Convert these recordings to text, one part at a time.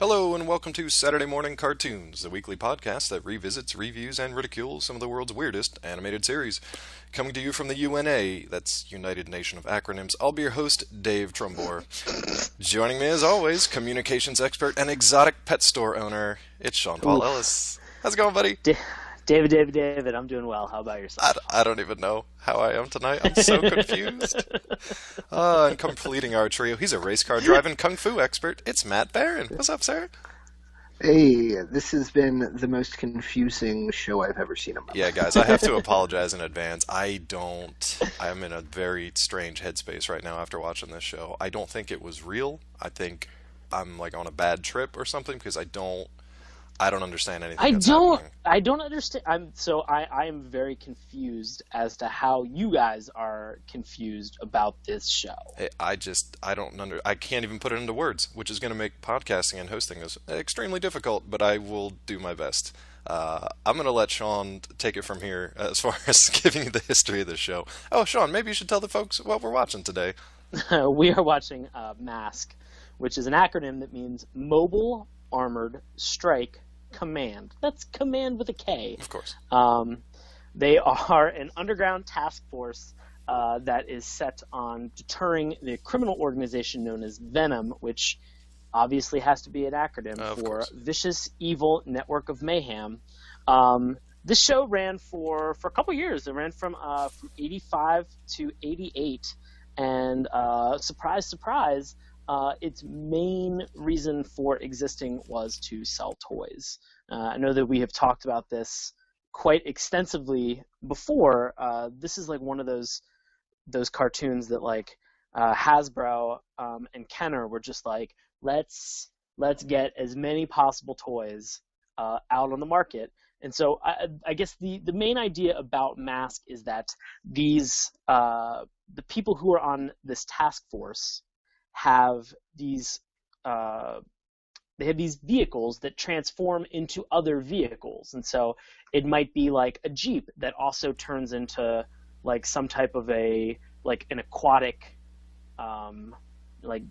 Hello and welcome to Saturday Morning Cartoons, the weekly podcast that revisits, reviews, and ridicules some of the world's weirdest animated series. Coming to you from the UNA, that's United Nation of Acronyms, I'll be your host, Dave Trumbore. Joining me as always, communications expert and exotic pet store owner, it's Sean Paul Ellis. How's it going, buddy? David, I'm doing well. How about yourself? I don't even know how I am tonight. I'm so confused. And completing our trio, he's a race car driving kung fu expert. It's Matt Barron. What's up, sir? Hey, this has been the most confusing show I've ever seen in my life. Yeah, guys, I have to apologize in advance. I'm in a very strange headspace right now after watching this show. I don't think it was real. I think I'm like on a bad trip or something because I don't understand anything that's happening. I don't understand. I am very confused as to how you guys are confused about this show. I can't even put it into words, which is going to make podcasting and hosting this extremely difficult, but I will do my best. I'm going to let Sean take it from here as far as giving you the history of the show. Oh, Sean, maybe you should tell the folks what we're watching today. We are watching MASK, which is an acronym that means Mobile Armored Strike Command. That's command with a K. Of course. They are an underground task force that is set on deterring the criminal organization known as Venom, which obviously has to be an acronym for Vicious Evil Network of Mayhem. This show ran for a couple years. It ran from 85 to 88, and surprise, surprise, its main reason for existing was to sell toys. I know that we have talked about this quite extensively before. This is like one of those cartoons that like Hasbro and Kenner were just like, let's get as many possible toys out on the market. And so I guess the main idea about Mask is that these the people who are on this task force have these vehicles that transform into other vehicles, and so it might be like a Jeep that also turns into like some type of an aquatic like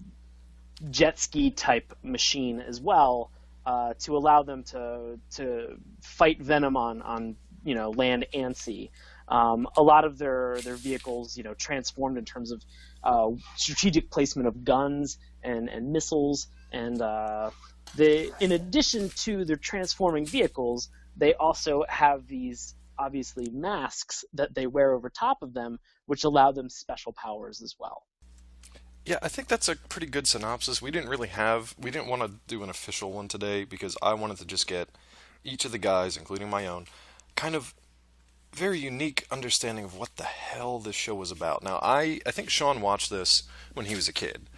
jet ski type machine as well, to allow them to fight Venom on land and sea. A lot of their vehicles, transformed in terms of strategic placement of guns and missiles, and in addition to their transforming vehicles, they also have these obviously masks that they wear over top of them, which allow them special powers as well. Yeah, I think that's a pretty good synopsis. We didn't want to do an official one today because I wanted to just get each of the guys, including my own, kind of very unique understanding of what the hell this show was about. Now, I think Sean watched this when he was a kid.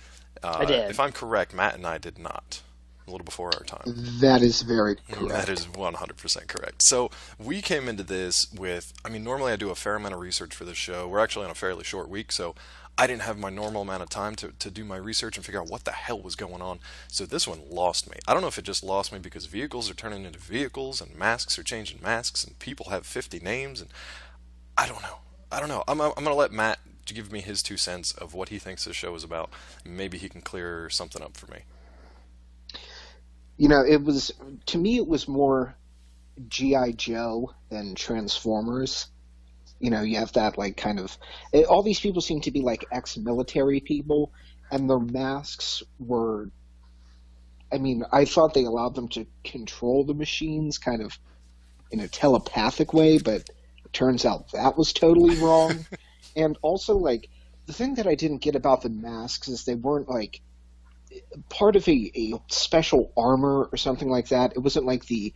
I did. If I'm correct, Matt and I did not. A little before our time. That is very correct. That is 100% correct. So we came into this with, normally I do a fair amount of research for this show. We're actually on a fairly short week, so I didn't have my normal amount of time to do my research and figure out what the hell was going on. So this one lost me. I don't know if it just lost me because vehicles are turning into vehicles and masks are changing masks and people have 50 names, and I don't know. I'm going to let Matt give me his 2 cents of what he thinks this show is about. Maybe he can clear something up for me. To me, it was more G.I. Joe than Transformers. You have that all these people seem to be like ex-military people, and their masks were, I thought they allowed them to control the machines kind of in a telepathic way, but it turns out that was totally wrong. And also, the thing that I didn't get about the masks is they weren't part of a special armor or something like that. It wasn't like the,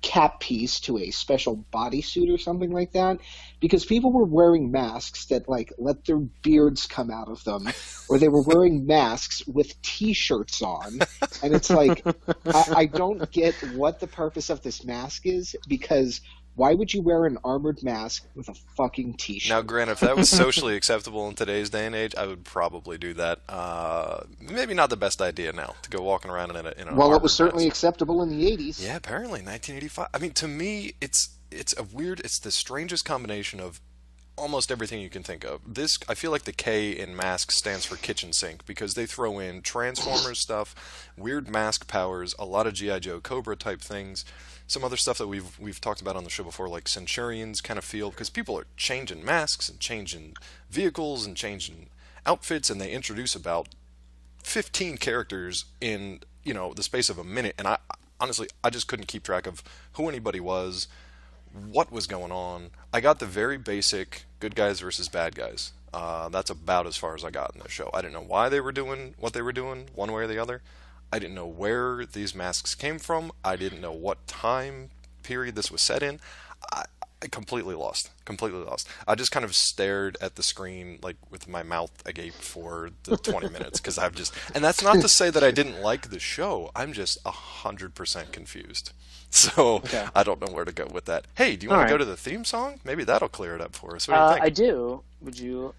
cap piece to a special bodysuit or something like that, because people were wearing masks that let their beards come out of them, or they were wearing masks with t-shirts on, and it's I don't get what the purpose of this mask is, because why would you wear an armored mask with a fucking t-shirt? Now, granted, if that was socially acceptable in today's day and age, I would probably do that. Maybe not the best idea now to go walking around in an Well, it was certainly mask. acceptable in the 80s. Yeah, apparently, 1985. To me, it's the strangest combination of almost everything you can think of. This, I feel like the K in Mask stands for kitchen sink because they throw in Transformers stuff, weird mask powers, a lot of G.I. Joe Cobra type things, some other stuff that we've talked about on the show before, like Centurions kind of feel, because people are changing masks and changing vehicles and changing outfits, and they introduce about 15 characters in, the space of a minute, and I honestly, I just couldn't keep track of who anybody was, what was going on. I got the very basic good guys versus bad guys. That's about as far as I got in the show. I didn't know why they were doing what they were doing, one way or the other. I didn't know where these masks came from. I didn't know what time period this was set in. I completely lost. Completely lost. I just kind of stared at the screen like with my mouth agape for the 20 minutes because I've just... And that's not to say that I didn't like the show. I'm just 100% confused. So okay. I don't know where to go with that. Hey, do you want to go to the theme song? Maybe that'll clear it up for us. What do you think? I do. Would you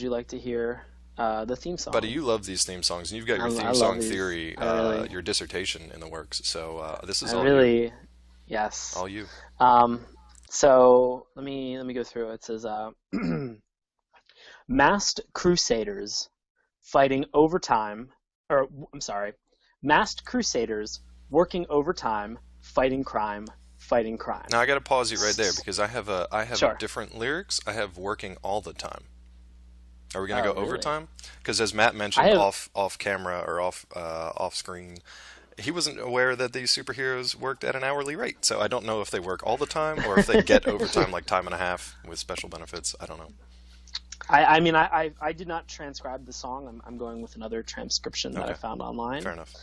like to hear the theme song? Buddy, you love these theme songs, and you've got your theme song theory, your dissertation in the works. So this is all you. Yes. All you. So let me go through it. It says, masked crusaders fighting overtime, masked crusaders working overtime, fighting crime. Now I got to pause you right there because I have a different lyrics. I have working all the time. Are we going to go overtime? Because as Matt mentioned off camera or off screen, he wasn't aware that these superheroes worked at an hourly rate. So I don't know if they work all the time or if they get overtime like time and a half with special benefits. I don't know. I mean, I did not transcribe the song. I'm going with another transcription that I found online. Fair enough.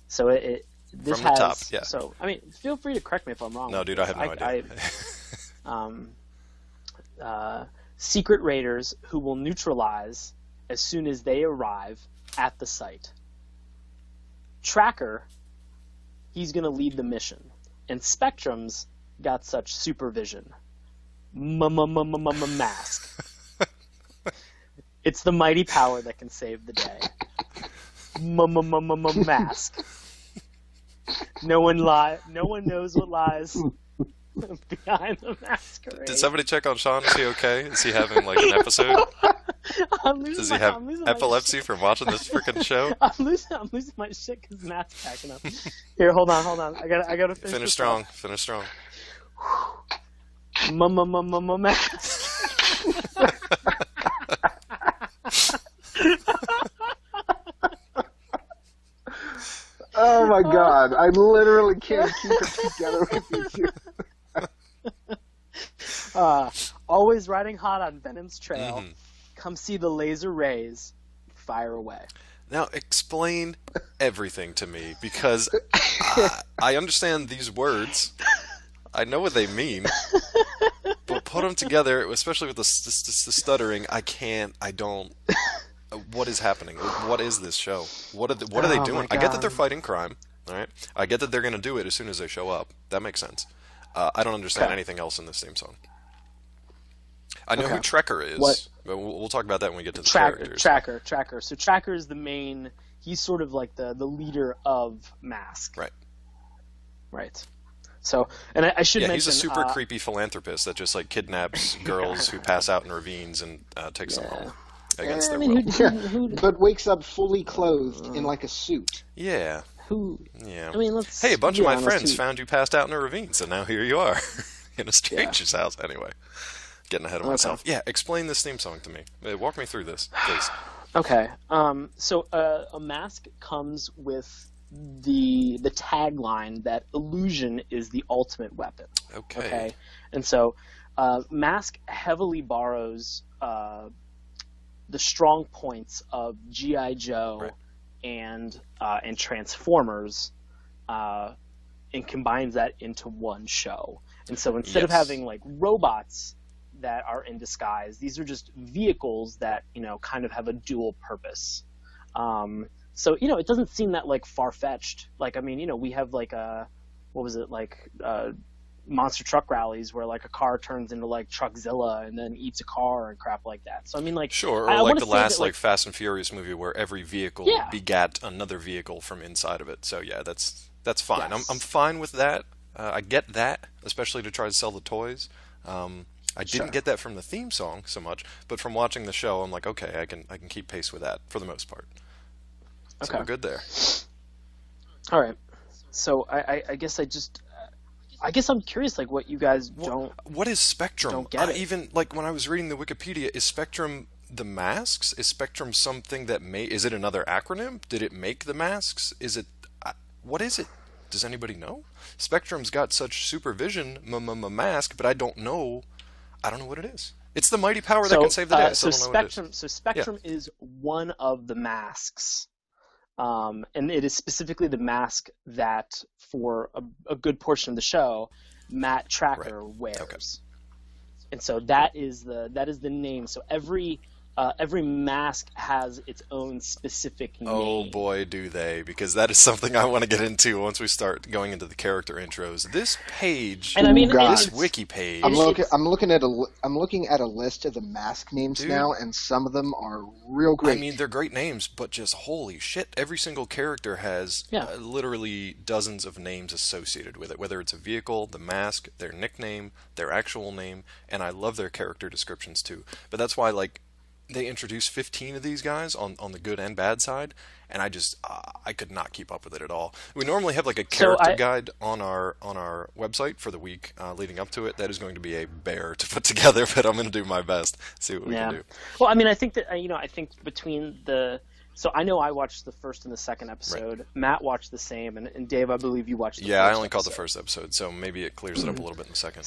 So this from the top, yeah. So I mean, feel free to correct me if I'm wrong. No, dude, I have no idea. Secret raiders who will neutralize as soon as they arrive at the site. Tracker, he's going to lead the mission. And Spectrum's got such supervision. Mask. It's the mighty power that can save the day. Mask. No one knows what lies behind the masquerade. Did somebody check on Sean? Is he okay? Is he having like an episode? Does he have epilepsy from watching this freaking show? I'm losing my shit because Matt's packing up. Here, hold on. I gotta finish strong. Finish strong. Mask. Oh my god, I literally can't keep it together with you. Always riding hot on Venom's trail. Mm-hmm. Come see the laser rays. Fire away. Now explain everything to me because I understand these words. I know what they mean. But put them together, especially with the stuttering, I don't. What is happening? What is this show? What are they doing? I get that they're fighting crime. All right. I get that they're going to do it as soon as they show up. That makes sense. I don't understand anything else in this theme song. I know who Trekker is, but we'll talk about that when we get to the characters. Tracker. So Tracker is the main. He's sort of like the leader of Mask. Right. So, and I should mention... he's a super creepy philanthropist that just like kidnaps girls who pass out in ravines and takes them home against their will. But wakes up fully clothed in like a suit. Yeah. Yeah. I mean, hey, a bunch of my friends found you passed out in a ravine, so now here you are in a stranger's house. Anyway, getting ahead of myself. Yeah, explain this theme song to me. Walk me through this, please. Okay. So a Mask comes with the tagline that illusion is the ultimate weapon. Okay. And so Mask heavily borrows the strong points of G.I. Joe and Transformers and combines that into one show. And so instead of having like robots that are in disguise, these are just vehicles that, kind of have a dual purpose. So, it doesn't seem that like far-fetched. Like, I mean, we have like monster truck rallies where like a car turns into like Truckzilla and then eats a car and crap like that. So I mean, like, sure, or like the last like Fast and Furious movie where every vehicle begat another vehicle from inside of it. So yeah, that's fine. Yes. I'm fine with that. I get that, especially to try to sell the toys. I didn't Sure. get that from the theme song so much, but from watching the show, I'm like, okay, I can keep pace with that for the most part. So Okay. we're good there. All right. So I guess I guess I'm curious, like, what you guys What is Spectrum? don't get it. Even like when I was reading the Wikipedia, is Spectrum the masks? Is Spectrum something that is it another acronym? Did it make the masks? Is it what is it? Does anybody know? Spectrum's got such supervision mask, but I don't know. I don't know what it is. It's the mighty power that can save the day. I still don't know what it is. Spectrum is one of the masks. And it is specifically the mask that, for a good portion of the show, Matt Tracker wears. Okay. And so that is the name. So every mask has its own specific name. Oh boy, do they! Because that is something I want to get into once we start going into the character intros. This page, And I mean, God. this wiki page. I'm looking at a list of the mask names Dude. now, and some of them are real great. I mean, they're great names, but just holy shit! Every single character has literally dozens of names associated with it. Whether it's a vehicle, the mask, their nickname, their actual name, and I love their character descriptions too. But that's why, like, they introduced 15 of these guys on the good and bad side, and I could not keep up with it at all. We normally have like a character guide on our website for the week leading up to it. That is going to be a bear to put together, but I'm going to do my best. See what we can do. Well, I mean, I think that I think between so I know I watched the first and the second episode. Right. Matt watched the same, and Dave, I believe you watched the first I only episode. caught the first episode, so maybe it clears it up a little bit in the second.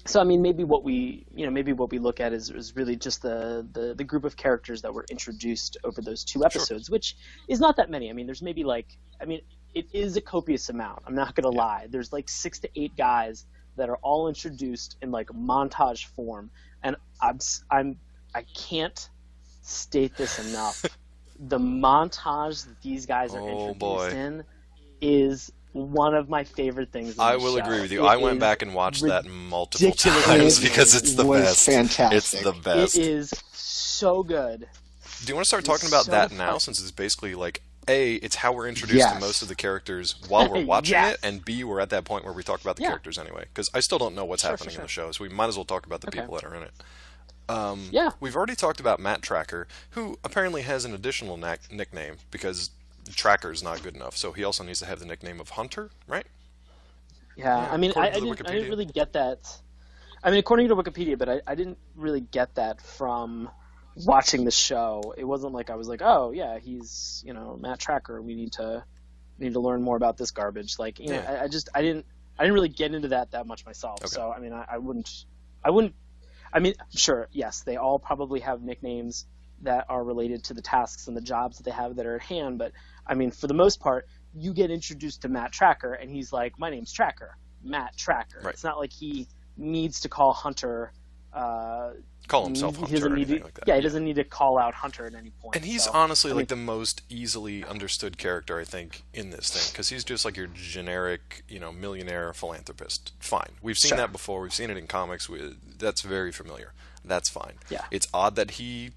So I mean, maybe what we look at is really just the group of characters that were introduced over those two episodes, which is not that many. I mean, there's maybe it is a copious amount. I'm not gonna lie. There's like 6 to 8 guys that are all introduced in like montage form, and I can't state this enough. The montage that these guys are introduced in is one of my favorite things. I will agree with you. I went back and watched that multiple times because it's the best. Fantastic. It's the best. It is so good. Do you want to start talking about that now, since it's basically like A, it's how we're introduced to most of the characters while we're watching it, and B, we're at that point where we talk about the characters anyway. Because I still don't know what's happening in the show, so we might as well talk about the people that are in it. We've already talked about Matt Tracker, who apparently has an additional nickname because Tracker's not good enough, so he also needs to have the nickname of Hunter, right? Yeah, I mean, I didn't really get that. I mean, according to Wikipedia, but I didn't really get that from watching the show. It wasn't like I was like, oh yeah, he's Matt Tracker. We need to learn more about this garbage. Like I didn't really get into that much myself. Okay. So I mean, I wouldn't. I mean, sure, yes, they all probably have nicknames that are related to the tasks and the jobs that they have that are at hand. But I mean, for the most part, you get introduced to Matt Tracker, and he's like, "My name's Tracker, Matt Tracker." Right. It's not like he needs to call Hunter. Call himself Hunter or anything like that. Yeah, he doesn't need to call out Hunter at any point. And he's honestly the most easily understood character, I think, in this thing, because he's just like your generic, millionaire philanthropist. Fine. We've seen that before. We've seen it in comics. That's very familiar. That's fine. Yeah. It's odd that he,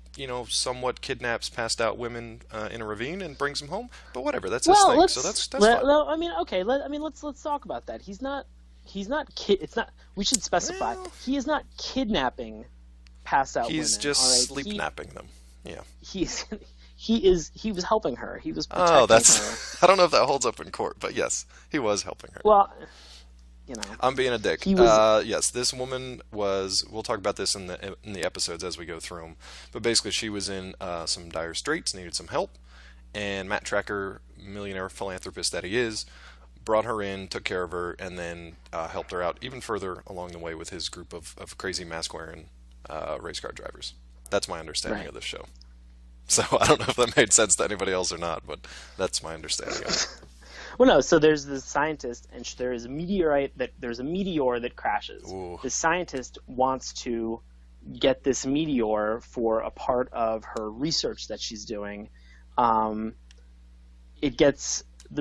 somewhat kidnaps passed out women in a ravine and brings them home, but whatever. That's his thing. So that's fine. I mean, okay. Let's talk about that. He's not. It's not. We should specify. He is not kidnapping passed out women. He's just sleep-napping them. Yeah. He was helping her. He was protecting her. I don't know if that holds up in court, but yes, he was helping her. Well, I'm being a dick. Yes, this woman was. We'll talk about this in the episodes as we go through them. But basically, she was in some dire straits, needed some help, and Matt Tracker, millionaire philanthropist that he is, brought her in, took care of her, and then helped her out even further along the way with his group of crazy mask-wearing race car drivers. That's my understanding of this show. So I don't know if that made sense to anybody else or not, but that's my understanding of it. Well, no. So there's the scientist, and there's a meteor that crashes. Ooh. The scientist wants to get this meteor for a part of her research that she's doing. The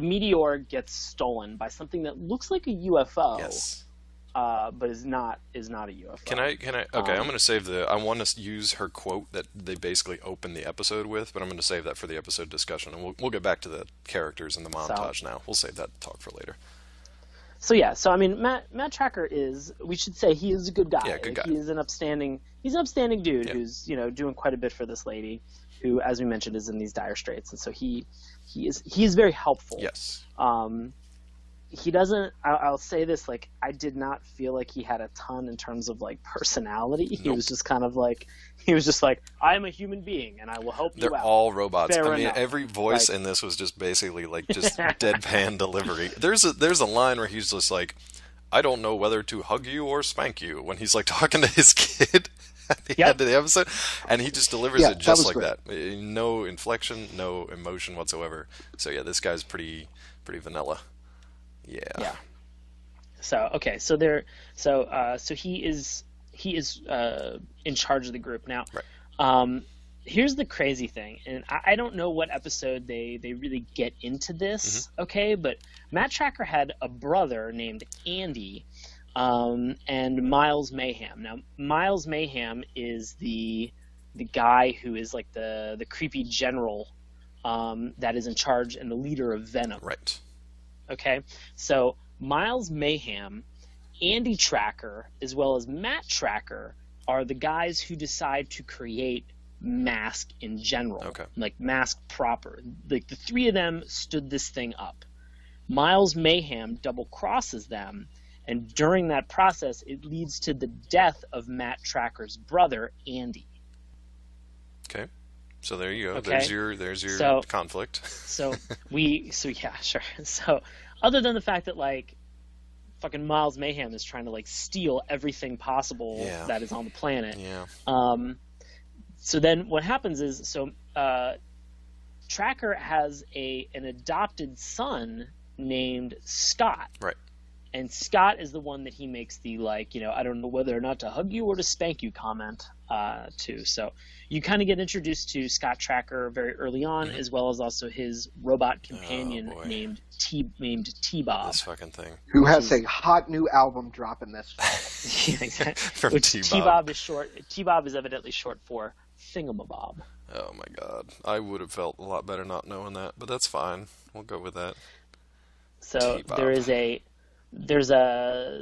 meteor gets stolen by something that looks like a UFO. Yes. But is not a UFO. Can I? Okay, I'm going to save I want to use her quote that they basically open the episode with, but I'm going to save that for the episode discussion, and we'll get back to the characters and the montage now. We'll save that talk for later. So yeah, so I mean, Matt Tracker is, we should say, he is a good guy. Yeah, good guy. He is an upstanding dude Yeah. who's doing quite a bit for this lady, who, as we mentioned, is in these dire straits, and so he is very helpful. Yes. He doesn't. I'll say this: like, I did not feel like he had a ton in terms of like personality. He Nope. was just kind of like, I am a human being and I will help you They're out. all robots. Fair I mean, enough. every voice Like- in this was just basically like just deadpan delivery. There's a line where he's just like, "I don't know whether to hug you or spank you," when he's like talking to his kid at the end of the episode, and he just delivers Yeah, it just that was like that. No inflection, no emotion whatsoever. So yeah, this guy's pretty vanilla. Yeah. So okay, so he is in charge of the group now. Right. Here's the crazy thing, and I don't know what episode they really get into this. Okay, but Matt Tracker had a brother named Andy, and Miles Mayhem. Now Miles Mayhem is the guy who is like the creepy general that is in charge and the leader of Venom. Right. Okay, so Miles Mayhem, Andy Tracker, as well as Matt Tracker are the guys who decide to create Mask in general. Okay. Like Mask proper. Like the three of them stood this thing up. Miles Mayhem double crosses them, and during that process it leads to the death of Matt Tracker's brother, Andy. Okay. So there you go. Okay. There's your So- conflict. So yeah, sure. So other than the fact that like fucking Miles Mayhem is trying to like steal everything possible Yeah. that is on the planet. Yeah. So then what happens is Tracker has an adopted son named Scott. Right. And Scott is the one that he makes the like, I don't know whether or not to hug you or to spank you comment to. So you kind of get introduced to Scott Tracker very early on, as well as also his robot companion boy. named T-Bob. This fucking thing. Who has a hot new album dropping this fall. Yeah, exactly. From Which T-Bob. T-Bob is short. T-Bob is evidently short for Thingamabob. Oh my god. I would have felt a lot better not knowing that, but that's fine. We'll go with that. So T-Bob.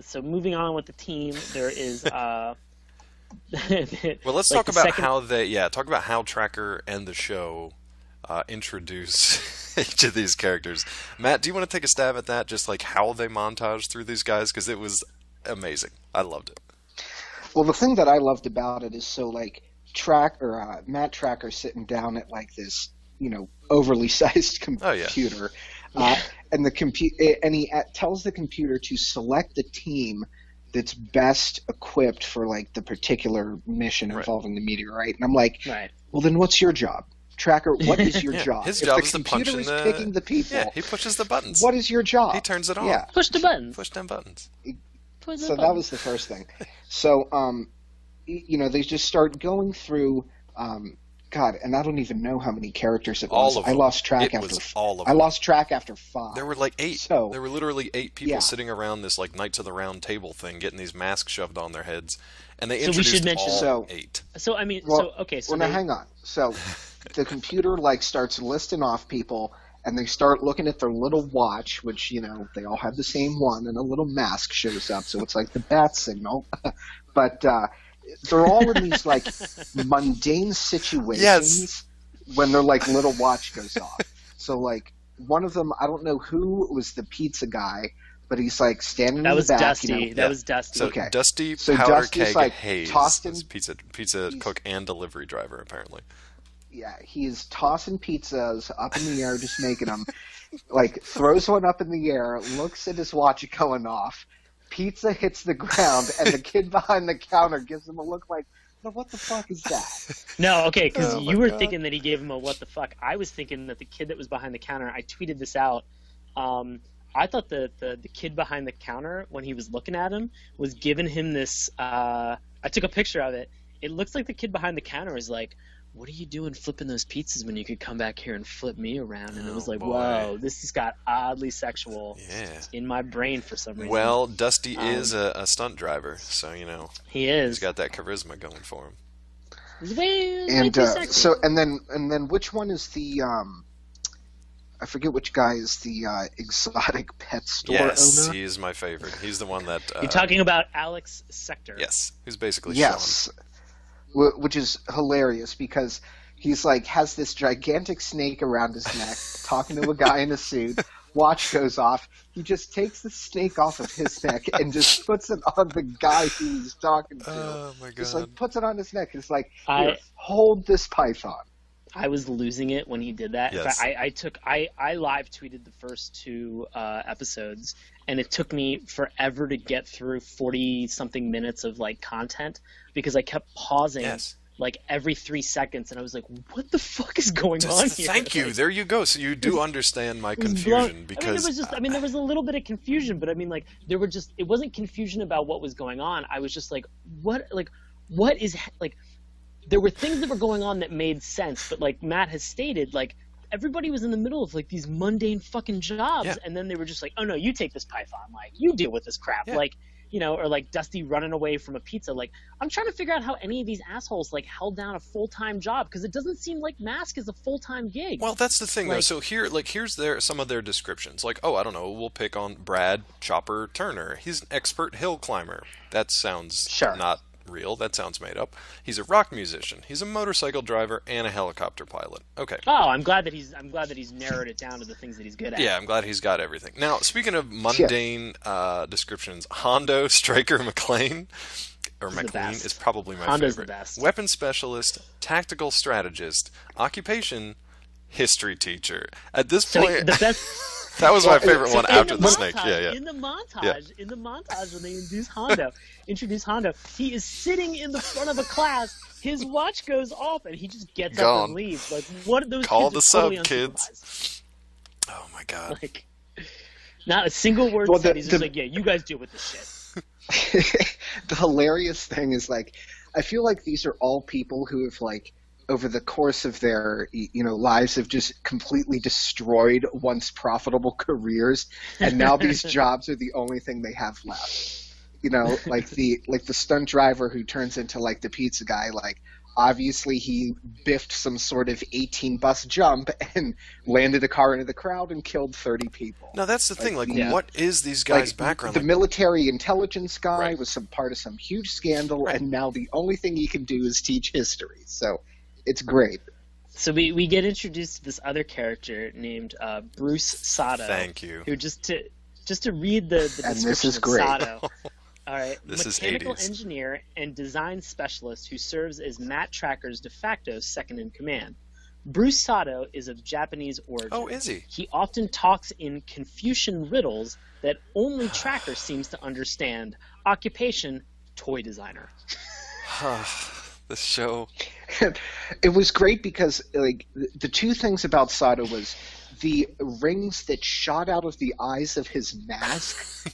so moving on with the team, there is Well, let's like talk the about second- talk about how Tracker and the show introduce each of these characters. Matt, do you want to take a stab at that? Just like how they montage through these guys, because it was amazing. I loved it. Well, the thing that I loved about it is so like Matt Tracker sitting down at like this, overly sized Oh, yeah. computer, and he tells the computer to select the team that's best equipped for like the particular mission Right. involving the meteorite. And I'm like, right. well, then what's your job, Tracker? What is your Yeah, job? his If job the is to computer punch in is the- picking the people, Yeah, he pushes the buttons. what is your job? He turns it on. Yeah. Push the buttons. Push them buttons. Push the So that buttons. was the first thing. So, they just start going through, God, and I don't even know how many characters it was. All of I them. lost track It after. was all of I them. lost track after 5. There were like 8. So- there were literally 8 people Yeah. sitting around this like Knights of the Round Table thing, getting these masks shoved on their heads, and they So we introduced should mention- all So- 8. So I mean, Well, so now they- hang on. So, the computer like starts listing off people, and they start looking at their little watch, which they all have the same one, and a little mask shows up, so it's like the bat signal. But they're all in these like mundane situations Yes. when their like little watch goes off. So like one of them, I don't know who was the pizza guy, but he's like standing that in was the back. Dusty. That Yeah. was Dusty. So Okay. Dusty So Powder Dusty's, Keg like, Hayes tossed in- is pizza cook and delivery driver apparently. Yeah, he's tossing pizzas up in the air, just making them. Like, throws one up in the air, looks at his watch going off. Pizza hits the ground, and the kid behind the counter gives him a look like, "No, what the fuck is that?" No, okay, because Oh my you were God. thinking that he gave him a what the fuck. I was thinking that the kid that was behind the counter. I tweeted this out. I thought the kid behind the counter, when he was looking at him, was giving him this. I took a picture of it. It looks like the kid behind the counter is like, "What are you doing flipping those pizzas when you could come back here and flip me around?" And it was Oh, like, boy. whoa, this has got oddly sexual Yeah. in my brain for some reason. Well, Dusty is a stunt driver, so he he's is. got that charisma going for him. He's way And too sexy. and then which one is the? I forget which guy is the exotic pet store Yes, owner. he is my favorite. He's the one that... You're talking about Alex Sector. Yes, who's basically Yes, which is hilarious because he's like has this gigantic snake around his neck, talking to a guy in a suit. Watch goes off. He just takes the snake off of his neck and just puts it on the guy who he's talking to. Oh my god! Just like puts it on his neck. It's like, here, hold this python. I was losing it when he did that. Yes. In fact, I live tweeted the first 2 episodes, and it took me forever to get through 40-something minutes of like content because I kept pausing like every 3 seconds, and I was like, "What the fuck is going on here?" Thank you. Like, there you go. So you do understand my confusion because there was a little bit of confusion, but I mean, like it wasn't confusion about what was going on. I was just like, what is like. There were things that were going on that made sense, but like Matt has stated, like everybody was in the middle of like these mundane fucking jobs, and then they were just like, "Oh no, you take this python, like you deal with this crap," like or like Dusty running away from a pizza. Like I'm trying to figure out how any of these assholes like held down a full-time job because it doesn't seem like Mask is a full-time gig. Well, that's the thing though. So here's some of their descriptions. Like, oh, I don't know, we'll pick on Brad Chopper Turner. He's an expert hill climber. That sounds not real. That sounds made up. He's a rock musician. He's a motorcycle driver and a helicopter pilot. Okay. Oh, I'm glad that he's narrowed it down to the things that he's good at. Yeah, I'm glad he's got everything. Now, speaking of mundane descriptions, Hondo Striker McLean is probably my Hondo's favorite. The best. Weapon specialist, tactical strategist, occupation, history teacher. At this point, the best. That was my favorite one after the snake. In the montage when they introduce Hondo, he is sitting in the front of a class. His watch goes off, and he just gets up and leaves. Like, what are those Call kids the totally sub, kids. Oh my god! Like, not a single word said. He's just like, "Yeah, you guys deal with this shit." The hilarious thing is, like, I feel like these are all people who have like, over the course of their lives have just completely destroyed once profitable careers, and now these jobs are the only thing they have left. Like the stunt driver who turns into like the pizza guy, like obviously he biffed some sort of 18-bus jump and landed a car into the crowd and killed 30 people. No, that's the thing. Like, what is these guys' background? The military intelligence guy was some part of some huge scandal, and now the only thing he can do is teach history. So it's great. So we get introduced to this other character named Bruce Sato. Thank you. Who just to read the description and this is great. of Sato. All right, this mechanical is 80s. Engineer and design specialist who serves as Matt Tracker's de facto second in command. Bruce Sato is of Japanese origin. Oh, is he? He often talks in Confucian riddles that only Tracker seems to understand. Occupation: toy designer. This show. It was great because like the two things about Sato was the rings that shot out of the eyes of his mask,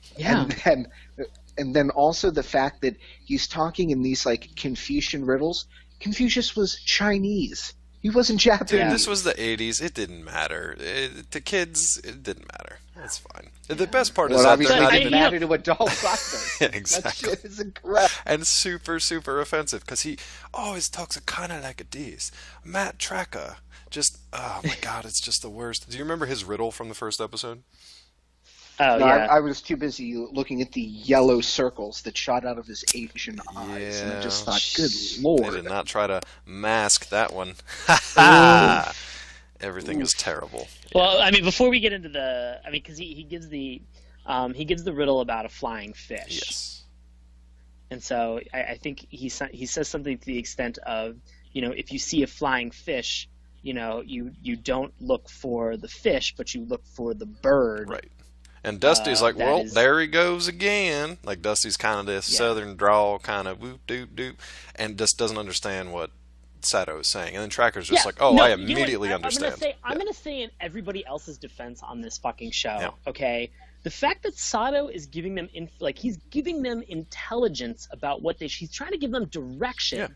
and then also the fact that he's talking in these like Confucian riddles. Confucius was Chinese. He wasn't Japanese. Dude, this was the 80s. It didn't matter. To kids, it didn't matter. That's fine. The best part is that they're not even... matter to adults either. Exactly. That shit is incorrect. And super, super offensive because he always talks kind of like a this. Matt Tracker. Just, oh my god, it's just the worst. Do you remember his riddle from the first episode? Oh, no, yeah. I was too busy looking at the yellow circles that shot out of his Asian eyes, and I just thought, good lord. They did not try to mask that one. Everything is terrible. Well, I mean, before we get into because he gives the riddle about a flying fish. Yes. And so I think he says something to the extent of, if you see a flying fish, you don't look for the fish, but you look for the bird. Right. And Dusty's like, well, there he goes again. Like, Dusty's kind of this southern drawl, kind of whoop, doop, doop, and just doesn't understand what Sato is saying. And then Tracker's just like, I immediately understand. I'm going to say in everybody else's defense on this fucking show, okay? The fact that Sato is giving them, he's giving them intelligence about what he's trying to give them direction. Yeah.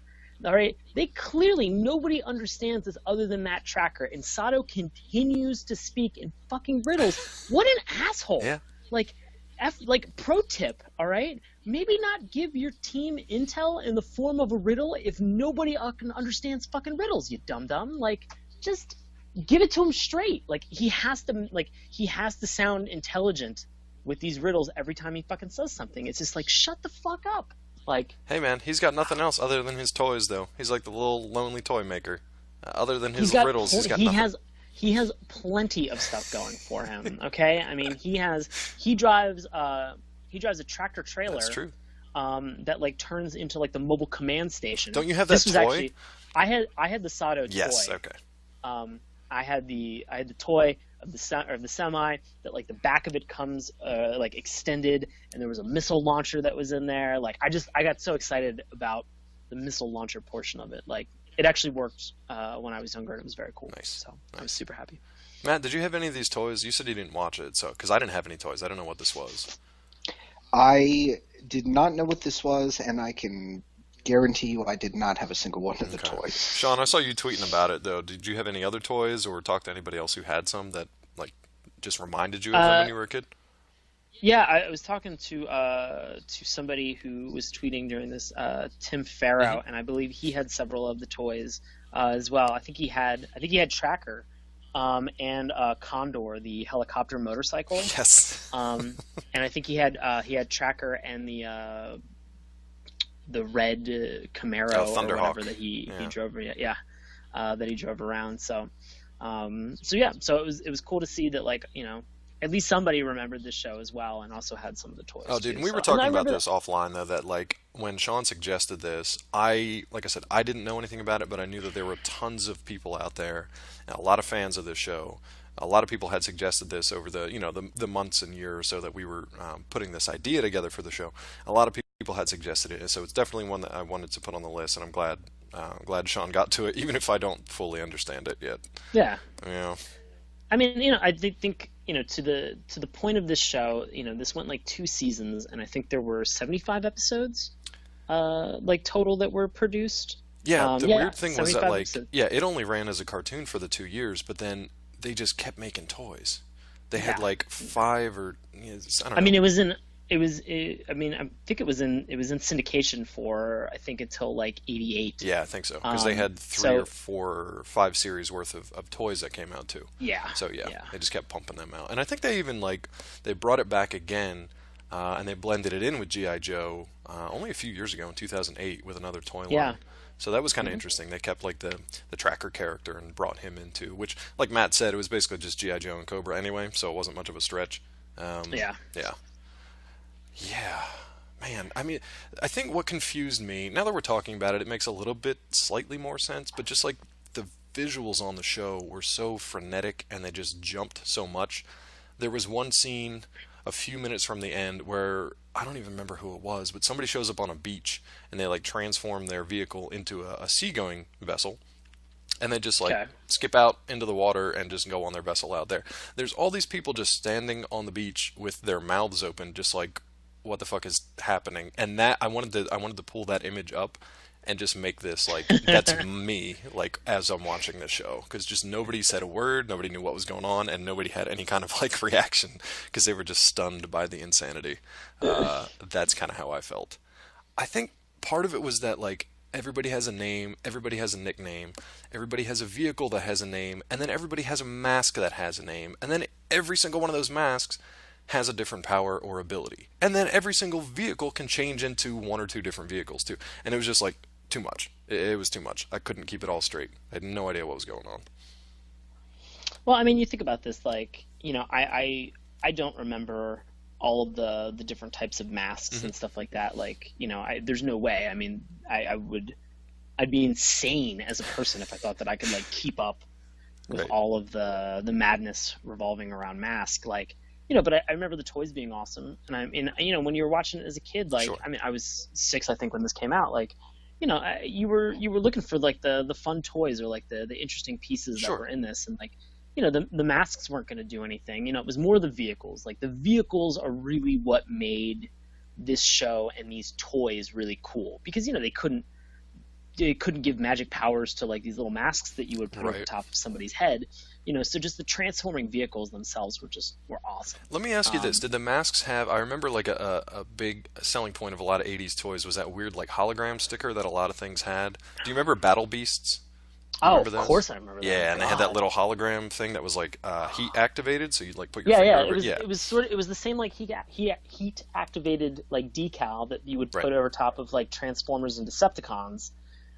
All right, nobody understands this other than Matt Tracker, and Sato continues to speak in fucking riddles. What an asshole! Yeah. Pro tip, all right? Maybe not give your team intel in the form of a riddle if nobody understands fucking riddles. You dum dum. Just give it to him straight. Like he has to sound intelligent with these riddles every time he fucking says something. It's just like, shut the fuck up. Like, hey man, he's got nothing else other than his toys, though. He's like the little lonely toy maker. Other than his riddles, he's got nothing. He has plenty of stuff going for him. Okay, I mean, he drives a tractor trailer. That's true. That like turns into like the mobile command station. Don't you have that toy? I had the Sato toy. Yes. Okay. I had the toy of the semi that like the back of it comes like extended, and there was a missile launcher that was in there. Like I got so excited about the missile launcher portion of it. Like it actually worked when I was younger, and it was very cool. Nice. So I was super happy. Matt, did you have any of these toys? You said you didn't watch it, so because I didn't have any toys, I don't know what this was. I did not know what this was, and I can guarantee you I did not have a single one of the toys. Sean, I saw you tweeting about it, though. Did you have any other toys or talk to anybody else who had some that like just reminded you of them when you were a kid? Yeah, I was talking to somebody who was tweeting during this, Tim Farrow, and I believe he had several of the toys as well. I think he had Tracker, and Condor, the helicopter motorcycle. Yes. And I think he had Tracker and the red Camaro or whatever that he drove. Yeah, that he drove around. So it was cool to see that, like, you know, at least somebody remembered this show as well, and also had some of the toys. Oh, dude, and we were talking about this offline, though, that, like, when Sean suggested this, like I said, I didn't know anything about it, but I knew that there were tons of people out there, and a lot of fans of this show. A lot of people had suggested this over the months and year or so that we were putting this idea together for the show. A lot of people had suggested it, so it's definitely one that I wanted to put on the list, and I'm glad Sean got to it, even if I don't fully understand it yet. Yeah. Yeah. I mean, you know, I think, you know, to the point of this show, you know, this went like 2 seasons, and I think there were 75 episodes, like total that were produced. Yeah, the weird thing was that, like, episodes. it only ran as a cartoon for the 2 years, but then they just kept making toys. They had like 5 or I don't know. I mean, I think it was in syndication for, I think, until like 88. Yeah, I think so, because they had 3 or 4 or 5 series worth of toys that came out too. Yeah. So they just kept pumping them out, and I think they even they brought it back again, and they blended it in with G.I. Joe only a few years ago in 2008 with another toy line. Yeah. So that was kind of interesting. They kept like the Tracker character and brought him into, which, like Matt said, it was basically just G.I. Joe and Cobra anyway, so it wasn't much of a stretch. Yeah. Man, I mean, I think what confused me, now that we're talking about it, it makes a little bit slightly more sense, but just like the visuals on the show were so frenetic and they just jumped so much. There was one scene a few minutes from the end where, I don't even remember who it was, but somebody shows up on a beach and they like transform their vehicle into a seagoing vessel, and they just skip out into the water and just go on their vessel out there. There's all these people just standing on the beach with their mouths open, just like, what the fuck is happening? And that I wanted to pull that image up and just make this like, that's me, like, as I'm watching the show, because just nobody said a word, nobody knew what was going on, and nobody had any kind of like reaction because they were just stunned by the insanity. That's kind of how I felt. I think part of it was that, like, everybody has a name, everybody has a nickname, everybody has a vehicle that has a name, and then everybody has a mask that has a name, and then every single one of those masks has a different power or ability. And then every single vehicle can change into 1 or 2 different vehicles too. And it was just like too much. It was too much. I couldn't keep it all straight. I had no idea what was going on. Well, I mean, you think about this, like, you know, I don't remember all of the different types of masks and stuff like that. Like, you know, there's no way. I mean, I'd be insane as a person if I thought that I could like keep up with all of the madness revolving around mask. Like, you know, but I remember the toys being awesome, and I mean, you know, when you were watching it as a kid, like, I mean, I was 6, I think, when this came out. Like, you know, you were looking for like the fun toys or like the interesting pieces that were in this, and like, you know, the masks weren't going to do anything. You know, it was more the vehicles. Like, the vehicles are really what made this show and these toys really cool, because, you know, they couldn't give magic powers to like these little masks that you would put over the top of somebody's head, you know. So just the transforming vehicles themselves were awesome. Let me ask you this: did the masks have? I remember like a big selling point of a lot of '80s toys was that weird like hologram sticker that a lot of things had. Do you remember Battle Beasts? Oh, Remember of those? course I remember that. Yeah, and they had that God. little hologram thing that was like heat activated, so you'd like put your Yeah, finger yeah. over it. Yeah, It was sort of it was the same like heat activated like decal that you would right. put over top of like Transformers and Decepticons,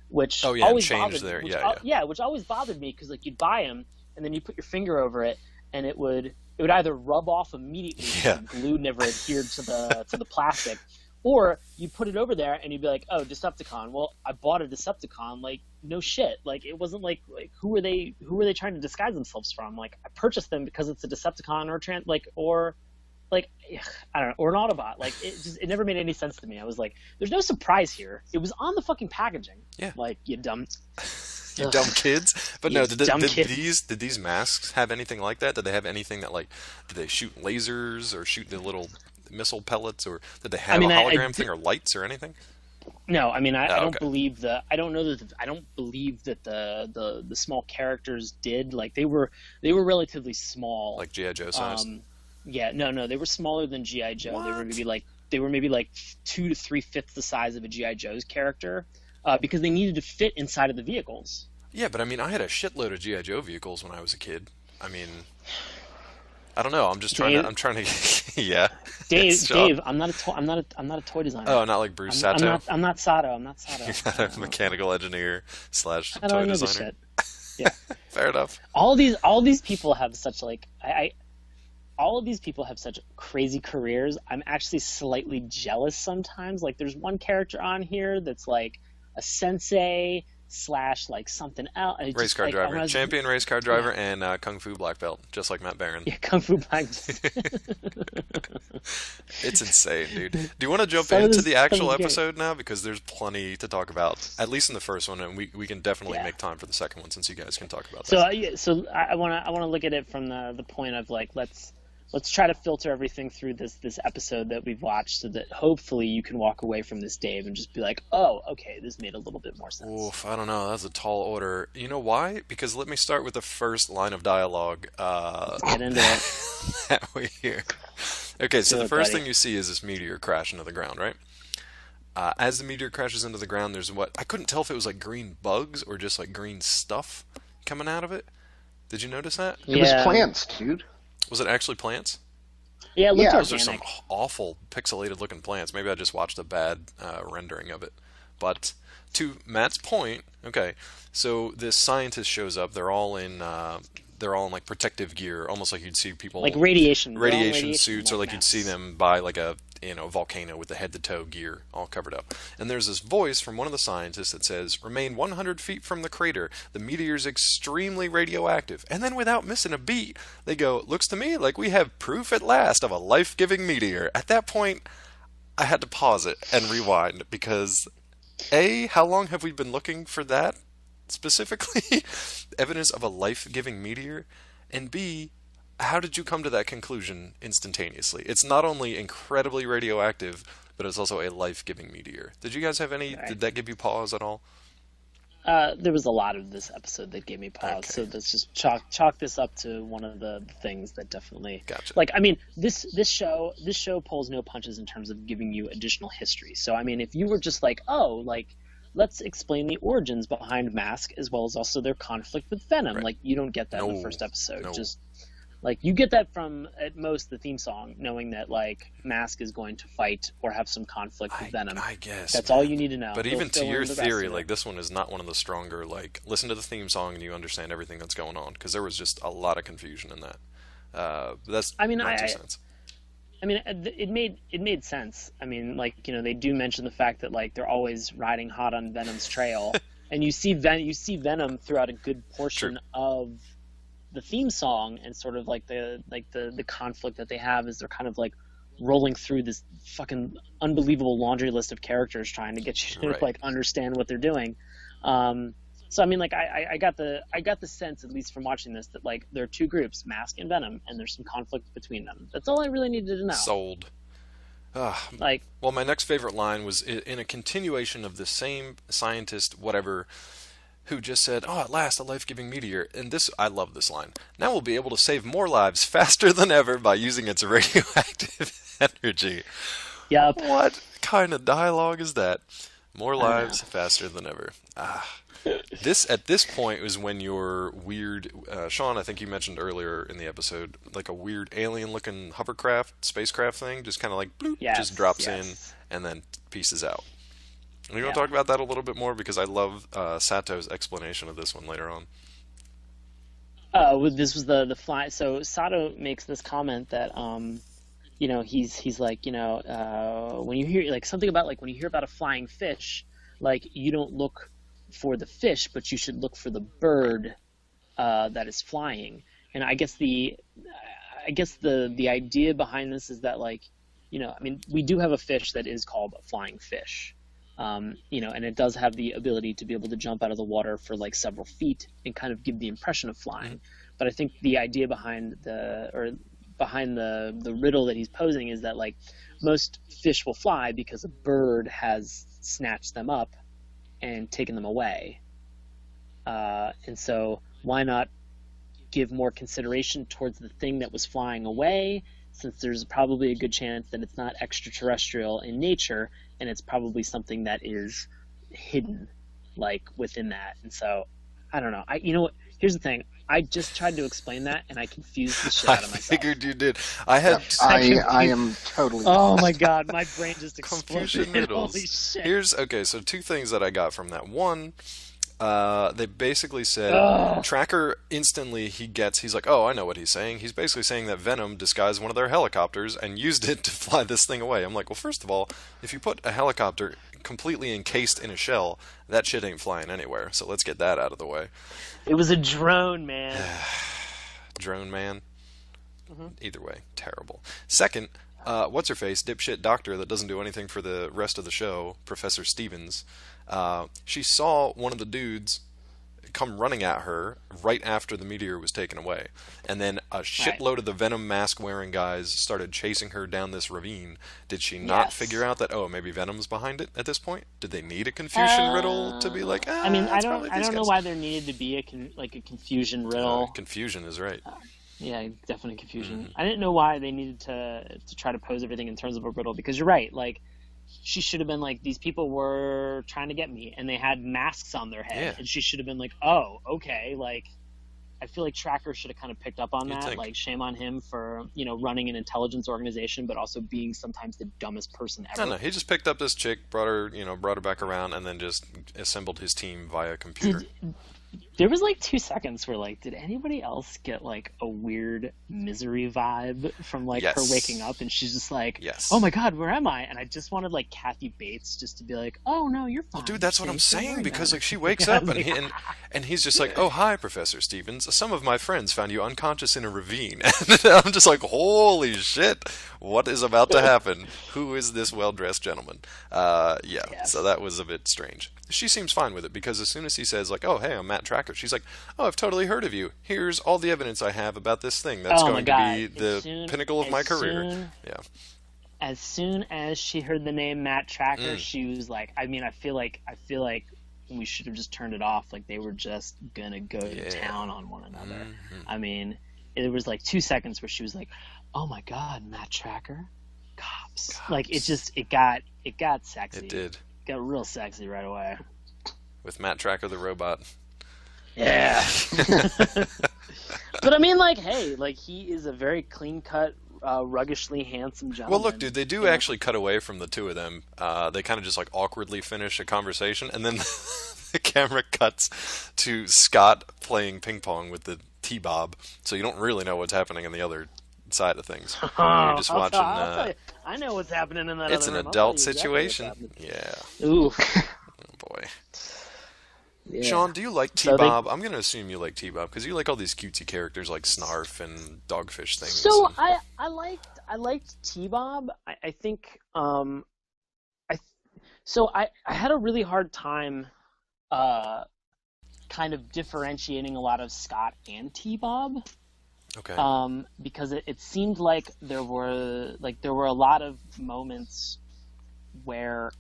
which Oh yeah, and always change bothered there. which, Yeah, yeah, which always bothered me because like you'd buy them and then you put your finger over it and it would either rub off immediately yeah, because the glue never adhered to the plastic, or you put it over there and you'd be like, oh, Decepticon. Well, I bought a Decepticon. Like, no shit. Like, it wasn't like who were they trying to disguise themselves from? Like, I purchased them because it's a Decepticon or I don't know, or an Autobot. Like, it never made any sense to me. I was like, there's no surprise here. It was on the fucking packaging. Yeah. Like, you dumb. you dumb kids. But You no, dumb kids. did these masks have anything like that? Did they have anything that like did they shoot lasers or shoot the little missile pellets, or did they have mean, a I hologram thing or lights or anything? No, I mean, I don't okay. believe I don't know that. I don't believe that the small characters did. Like, they were relatively small. Like G.I. Joe size? Yeah, no, they were smaller than G.I. Joe. What? They were maybe like 2 to 3/5 the size of a G.I. Joe's character, because they needed to fit inside of the vehicles. Yeah, but I mean, I had a shitload of G.I. Joe vehicles when I was a kid. I mean, I don't know. I'm just trying Dave? to. I'm trying to. Yeah. Dave, Yes, Sean. Dave, I'm not a toy designer. Oh, not like Bruce I'm Sato. I'm not Sato. I'm not Sato. You're not a mechanical engineer / I toy don't know this designer. shit. Yeah. Fair enough. All these people have such like all of these people have such crazy careers. I'm actually slightly jealous sometimes. Like, there's one character on here that's like a sensei / like something else. Race car driver, champion race car driver, and Kung Fu black belt, just like Matt Barron. Yeah, Kung Fu Black. It's insane, dude. Do you want to jump Some of into this the stuff actual is great. episode now? Because there's plenty to talk about, at least in the first one, and we can definitely Yeah. make time for the second one since you guys can talk about So, that. so I want to look at it from the point of like let's try to filter everything through this episode that we've watched, so that hopefully you can walk away from this, Dave, and just be like, oh, okay, this made a little bit more sense. Oof, I don't know. That's a tall order. You know why? Because let me start with the first line of dialogue Let's get into it. that we hear. Okay, so Do the it, first buddy. thing you see is this meteor crash into the ground, right? As the meteor crashes into the ground, there's what I couldn't tell if it was like green bugs or just like green stuff coming out of it. Did you notice that? It was Yeah. plants, dude. Was it actually plants? Yeah, it looked Yeah, Those are some organic. awful pixelated looking plants. Maybe I just watched a bad rendering of it. But to Matt's point, okay, so this scientist shows up. They're all in like protective gear, almost like you'd see people Like radiation. They're all in radiation suits, or like you'd masks. see them by like a volcano with the head to toe gear all covered up. And there's this voice from one of the scientists that says, "Remain 100 feet from the crater. The meteor's extremely radioactive." And then without missing a beat, they go, "Looks to me like we have proof at last of a life-giving meteor." At that point, I had to pause it and rewind because A, how long have we been looking for that specifically? Evidence of a life-giving meteor? And B, how did you come to that conclusion instantaneously? It's not only incredibly radioactive, but it's also a life-giving meteor. Did you guys have any? Right. Did that give you pause at all? There was a lot of this episode that gave me pause, Okay. so let's just chalk this up to one of the things that definitely. Gotcha. Like, I mean, this show pulls no punches in terms of giving you additional history. So, I mean, if you were just like, oh, like, let's explain the origins behind Mask as well as also their conflict with Venom, Right. like, you don't get that in No. the first episode. No. Just like, you get that from at most the theme song, knowing that like Mask is going to fight or have some conflict with Venom. I guess. That's man. all you need to know. But They'll even to fill in your the rest theory, of it. like this one is not one of the stronger. Like, listen to the theme song and you understand everything that's going on, because there was just a lot of confusion in that. But that's I mean, my I- 2 cents. I mean, it made sense. I mean, like, you know, they do mention the fact that like they're always riding hot on Venom's trail, and you see Venom throughout a good portion True. of the theme song, and sort of like the conflict that they have is they're kind of like rolling through this fucking unbelievable laundry list of characters trying to get you to Right. like understand what they're doing. So I mean, like I got the sense, at least from watching this, that like there are two groups, Mask and Venom, and there's some conflict between them. That's all I really needed to know. Sold. Like, Well, my next favorite line was in a continuation of the same scientist, whatever, who just said, "Oh, at last, a life-giving meteor." And this, I love this line. "Now we'll be able to save more lives faster than ever by using its radioactive energy." yep. What kind of dialogue is that? More lives faster than ever. At this point was when your weird Sean, I think you mentioned earlier in the episode, like a weird alien-looking hovercraft, spacecraft thing, just kind of like bloop, just Yes, drops in yes. and then pieces out. And you want to Yeah. talk about that a little bit more because I love Sato's explanation of this one later on. This was the fly. So Sato makes this comment that he's like, when you hear like something about like when you hear about a flying fish, like you don't look for the fish, but you should look for the Right. bird that is flying. And I guess the idea behind this is that like, I mean, we do have a fish that is called a flying fish. And it does have the ability to be able to jump out of the water for like several feet and kind of give the impression of Mhm. flying. But I think the idea behind the riddle that he's posing is that like most fish will fly because a bird has snatched them up and taken them away. And so why not give more consideration towards the thing that was flying away, since there's probably a good chance that it's not extraterrestrial in nature and it's probably something that is hidden like within that. And so I don't know. Here's the thing. I just tried to explain that and I confused the shit I out of myself. figured you did. I had I am totally. Oh my god, my brain just exploded. confusion riddles. Holy shit. Here's okay. So two things that I got from that. One, they basically said Ugh. Tracker instantly he's like, oh, I know what he's saying. He's basically saying that Venom disguised one of their helicopters and used it to fly this thing away. I'm like, well, first of all, if you put a helicopter completely encased in a shell, that shit ain't flying anywhere. So let's get that out of the way. It was a drone, man. Drone man. Hmm. Either way, terrible. Second, what's her face, dipshit doctor that doesn't do anything for the rest of the show, Professor Stevens. She saw one of the dudes come running at her right after the meteor was taken away, and then a Right. shitload of the Venom mask wearing guys started chasing her down this ravine. Did she not Yes. figure out that maybe Venom's behind it at this point? Did they need a Confucian riddle to be like, I mean, it's probably I these don't know guys? why there needed to be a confusion riddle. Confusion is right. Yeah, definitely confusion. Mhm. I didn't know why they needed to try to pose everything in terms of a riddle, because you're right. Like, she should have been like, these people were trying to get me, and they had masks on their head, Yeah. and she should have been like, oh, okay. Like, I feel like Tracker should have kind of picked up on You'd that. think. Like, shame on him for running an intelligence organization, but also being sometimes the dumbest person ever. No, he just picked up this chick, brought her back around, and then just assembled his team via computer. There was like 2 seconds where like, did anybody else get like a weird misery vibe from like her Yes. waking up and she's just like, Yes. oh my god, where am I? And I just wanted like Kathy Bates just to be like, oh no, you're fine. Dude, that's what I'm Don't worry saying about because it." like she wakes Yeah, I up was and like, and he's just like, "Oh, hi, Professor Stevens. Some of my friends found you unconscious in a ravine." And I'm just like, "Holy shit! What is about to happen? Who is this well-dressed gentleman?" Yeah. Yes. So that was a bit strange. She seems fine with it because as soon as he says like, "Oh, hey, I'm Matt Tracker," she's like, "Oh, I've totally heard of you. Here's all the evidence I have about this thing that's Oh my going to God. be the pinnacle of my career." Yeah. As soon as she heard the name Matt Tracker, Mm. she was like, I mean, I feel like we should have just turned it off. Like, they were just gonna go Yeah. to town on one another. Mhm. I mean, it was like 2 seconds where she was like, "Oh my God, Matt Tracker, cops!" Like, it got sexy. It did. It got real sexy right away. With Matt Tracker the robot. Yeah. But I mean, like, hey, like, he is a very clean cut, ruggishly handsome gentleman. Well, look, dude, they do actually cut away from the two of them. They kind of just like awkwardly finish a conversation, and then the camera cuts to Scott playing ping pong with the T-Bob, so you don't really know what's happening on the other side of things. You're just watching. I'll tell you, I know what's happening in that. It's other an room. I'll tell adult you exactly what's situation. happening. Yeah. Ooh. Oh boy. Yeah. Sean, do you like So T-Bob? I'm gonna assume you like T-Bob because you like all these cutesy characters like Snarf and Dogfish things. So and- I liked T-Bob. I think I had a really hard time kind of differentiating a lot of Scott and T-Bob. Okay. Because it seemed like there were a lot of moments where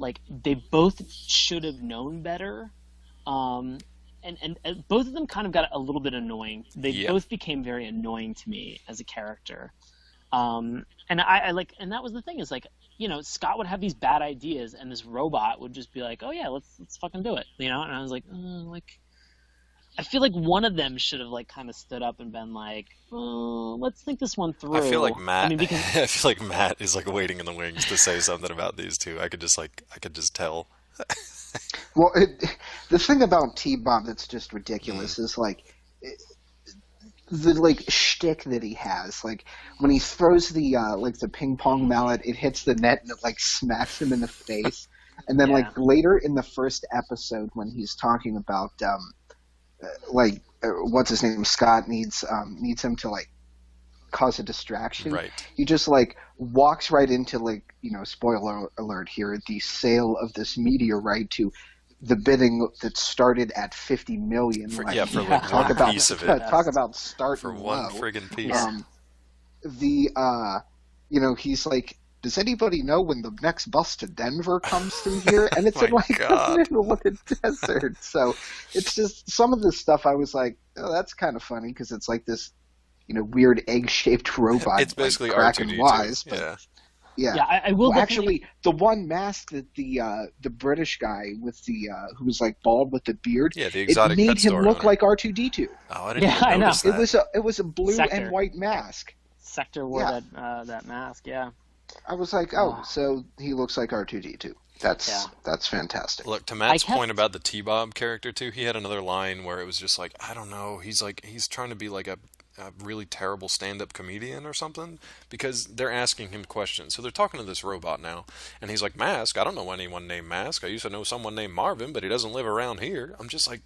like they both should have known better. And both of them kind of got a little bit annoying. They Yeah. both became very annoying to me as a character. And I like, and that was the thing is like, you know, Scott would have these bad ideas, and this robot would just be like, "Oh yeah, let's fucking do it," you know. And I was like, like, I feel like one of them should have like kind of stood up and been like, let's think this one through. I feel like Matt. I mean, because I feel like Matt is like waiting in the wings to say something about these two. I could just tell. Well, the thing about T-Bob that's just ridiculous is like the like shtick that he has. Like when he throws the like the ping pong mallet, it hits the net and it like smacks him in the face. And then like later in the first episode when he's talking about what's his name, Scott needs him to like cause a distraction. Right. He just like walks right into like, you know, spoiler alert here, the sale of this meteorite to the bidding that started at 50 million. For like, like talk one about, piece of it. Talk about starting For one low. friggin' piece. You know, he's like, does anybody know when the next bus to Denver comes through here? And it's in like the middle of the desert. So it's just some of this stuff I was like, oh, that's kind of funny because it's like this, you know, weird egg-shaped robot. It's basically like, cracking R2-D2. wise, but, yeah. Yeah, I will well, definitely... actually, the one mask that the British guy with the who was like bald with the beard, the exotic it made pet store him look owner. like R2-D2. Oh, I didn't even notice that. It was a blue Sector. and white mask. Sector wore that mask, yeah. I was like, so he looks like R2-D2. That's fantastic. Look, to Matt's point about the T-Bob character too, he had another line where it was just like, I don't know, he's trying to be like a really terrible stand-up comedian or something, because they're asking him questions. So they're talking to this robot now, and he's like, Mask, I don't know anyone named Mask. I used to know someone named Marvin, but he doesn't live around here. I'm just like,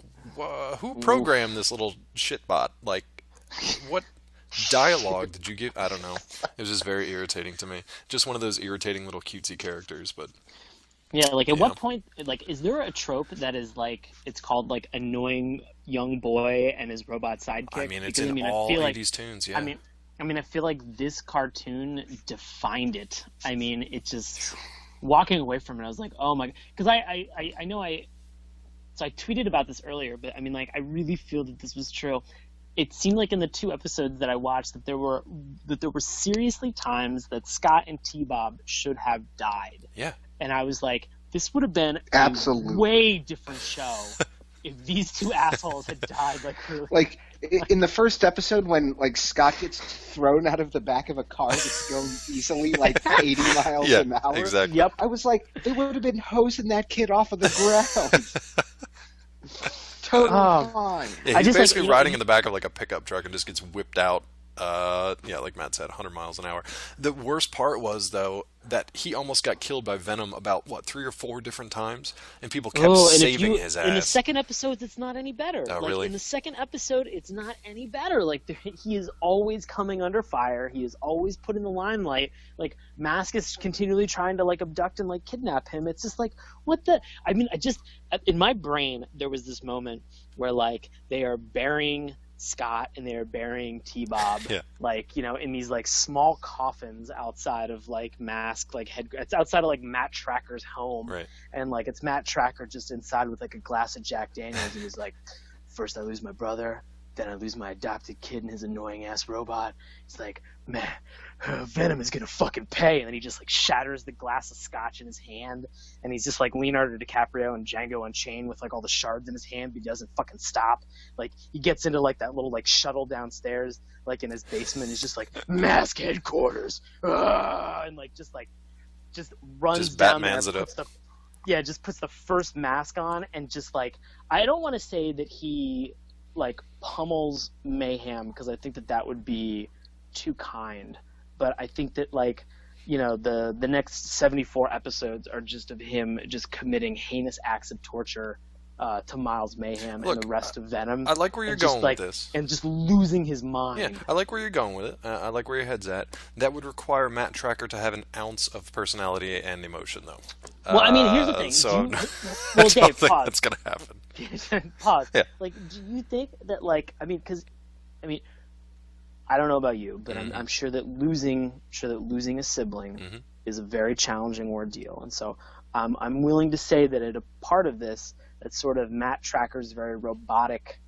who programmed this little shitbot? Like, what dialogue did you give? I don't know. It was just very irritating to me. Just one of those irritating little cutesy characters, but... Yeah, like at what point, like, is there a trope that is like, it's called like annoying young boy and his robot sidekick? I mean, it's in all 80s tunes, yeah. I mean, I feel like this cartoon defined it. I mean, it just, walking away from it, I was like, oh my, because I know so I tweeted about this earlier, but I mean, like, I really feel that this was true. It seemed like in the 2 episodes that I watched that there were seriously times that Scott and T-Bob should have died. Yeah. And I was like, this would have been Absolutely. a way different show if these 2 assholes had died. Like in the first episode when like Scott gets thrown out of the back of a car that's going easily like 80 miles an hour. Exactly. Yep. I was like, they would have been hosing that kid off of the ground. Totally fine. Yeah, he's basically riding in the back of like a pickup truck and just gets whipped out. Like Matt said, 100 miles an hour. The worst part was, though, that he almost got killed by Venom about, 3 or 4 different times? And people kept saving his ass. In the second episode, it's not any better. Oh, really? In the second episode, it's not any better. Like, he is always coming under fire. He is always put in the limelight. Like, Mask is continually trying to, like, abduct and, like, kidnap him. It's just like, what the... I mean, in my brain, there was this moment where, like, they are burying Scott and they're burying T-Bob, like, you know, in these like small coffins outside of like Mask, like it's outside of like Matt Tracker's home, right? And like it's Matt Tracker just inside with like a glass of Jack Daniels, and he's like, first I lose my brother, then I lose my adopted kid and his annoying ass robot. He's like, man, Venom is gonna fucking pay, and then he just like shatters the glass of scotch in his hand, and he's just like Leonardo DiCaprio and Django Unchained with like all the shards in his hand, but he doesn't fucking stop. Like he gets into like that little like shuttle downstairs, like in his basement. He's just like Mask headquarters, and like just runs just down Batman's there, just puts the first mask on, and just like, I don't want to say that he like pummels Mayhem, because I think that would be too kind. But I think that, like, you know, the next 74 episodes are just of him just committing heinous acts of torture to Miles Mayhem and the rest of Venom. I like where you're going with this. And just losing his mind. Yeah, I like where you're going with it. I like where your head's at. That would require Matt Tracker to have an ounce of personality and emotion, though. Well, I mean, here's the thing. So, well, I don't think pause. that's going to happen. Pause. Yeah. Like, do you think that, like, I mean, I don't know about you, but I'm sure that losing a sibling is a very challenging ordeal, and so I'm willing to say that at a part of this, that sort of Matt Tracker's very robotic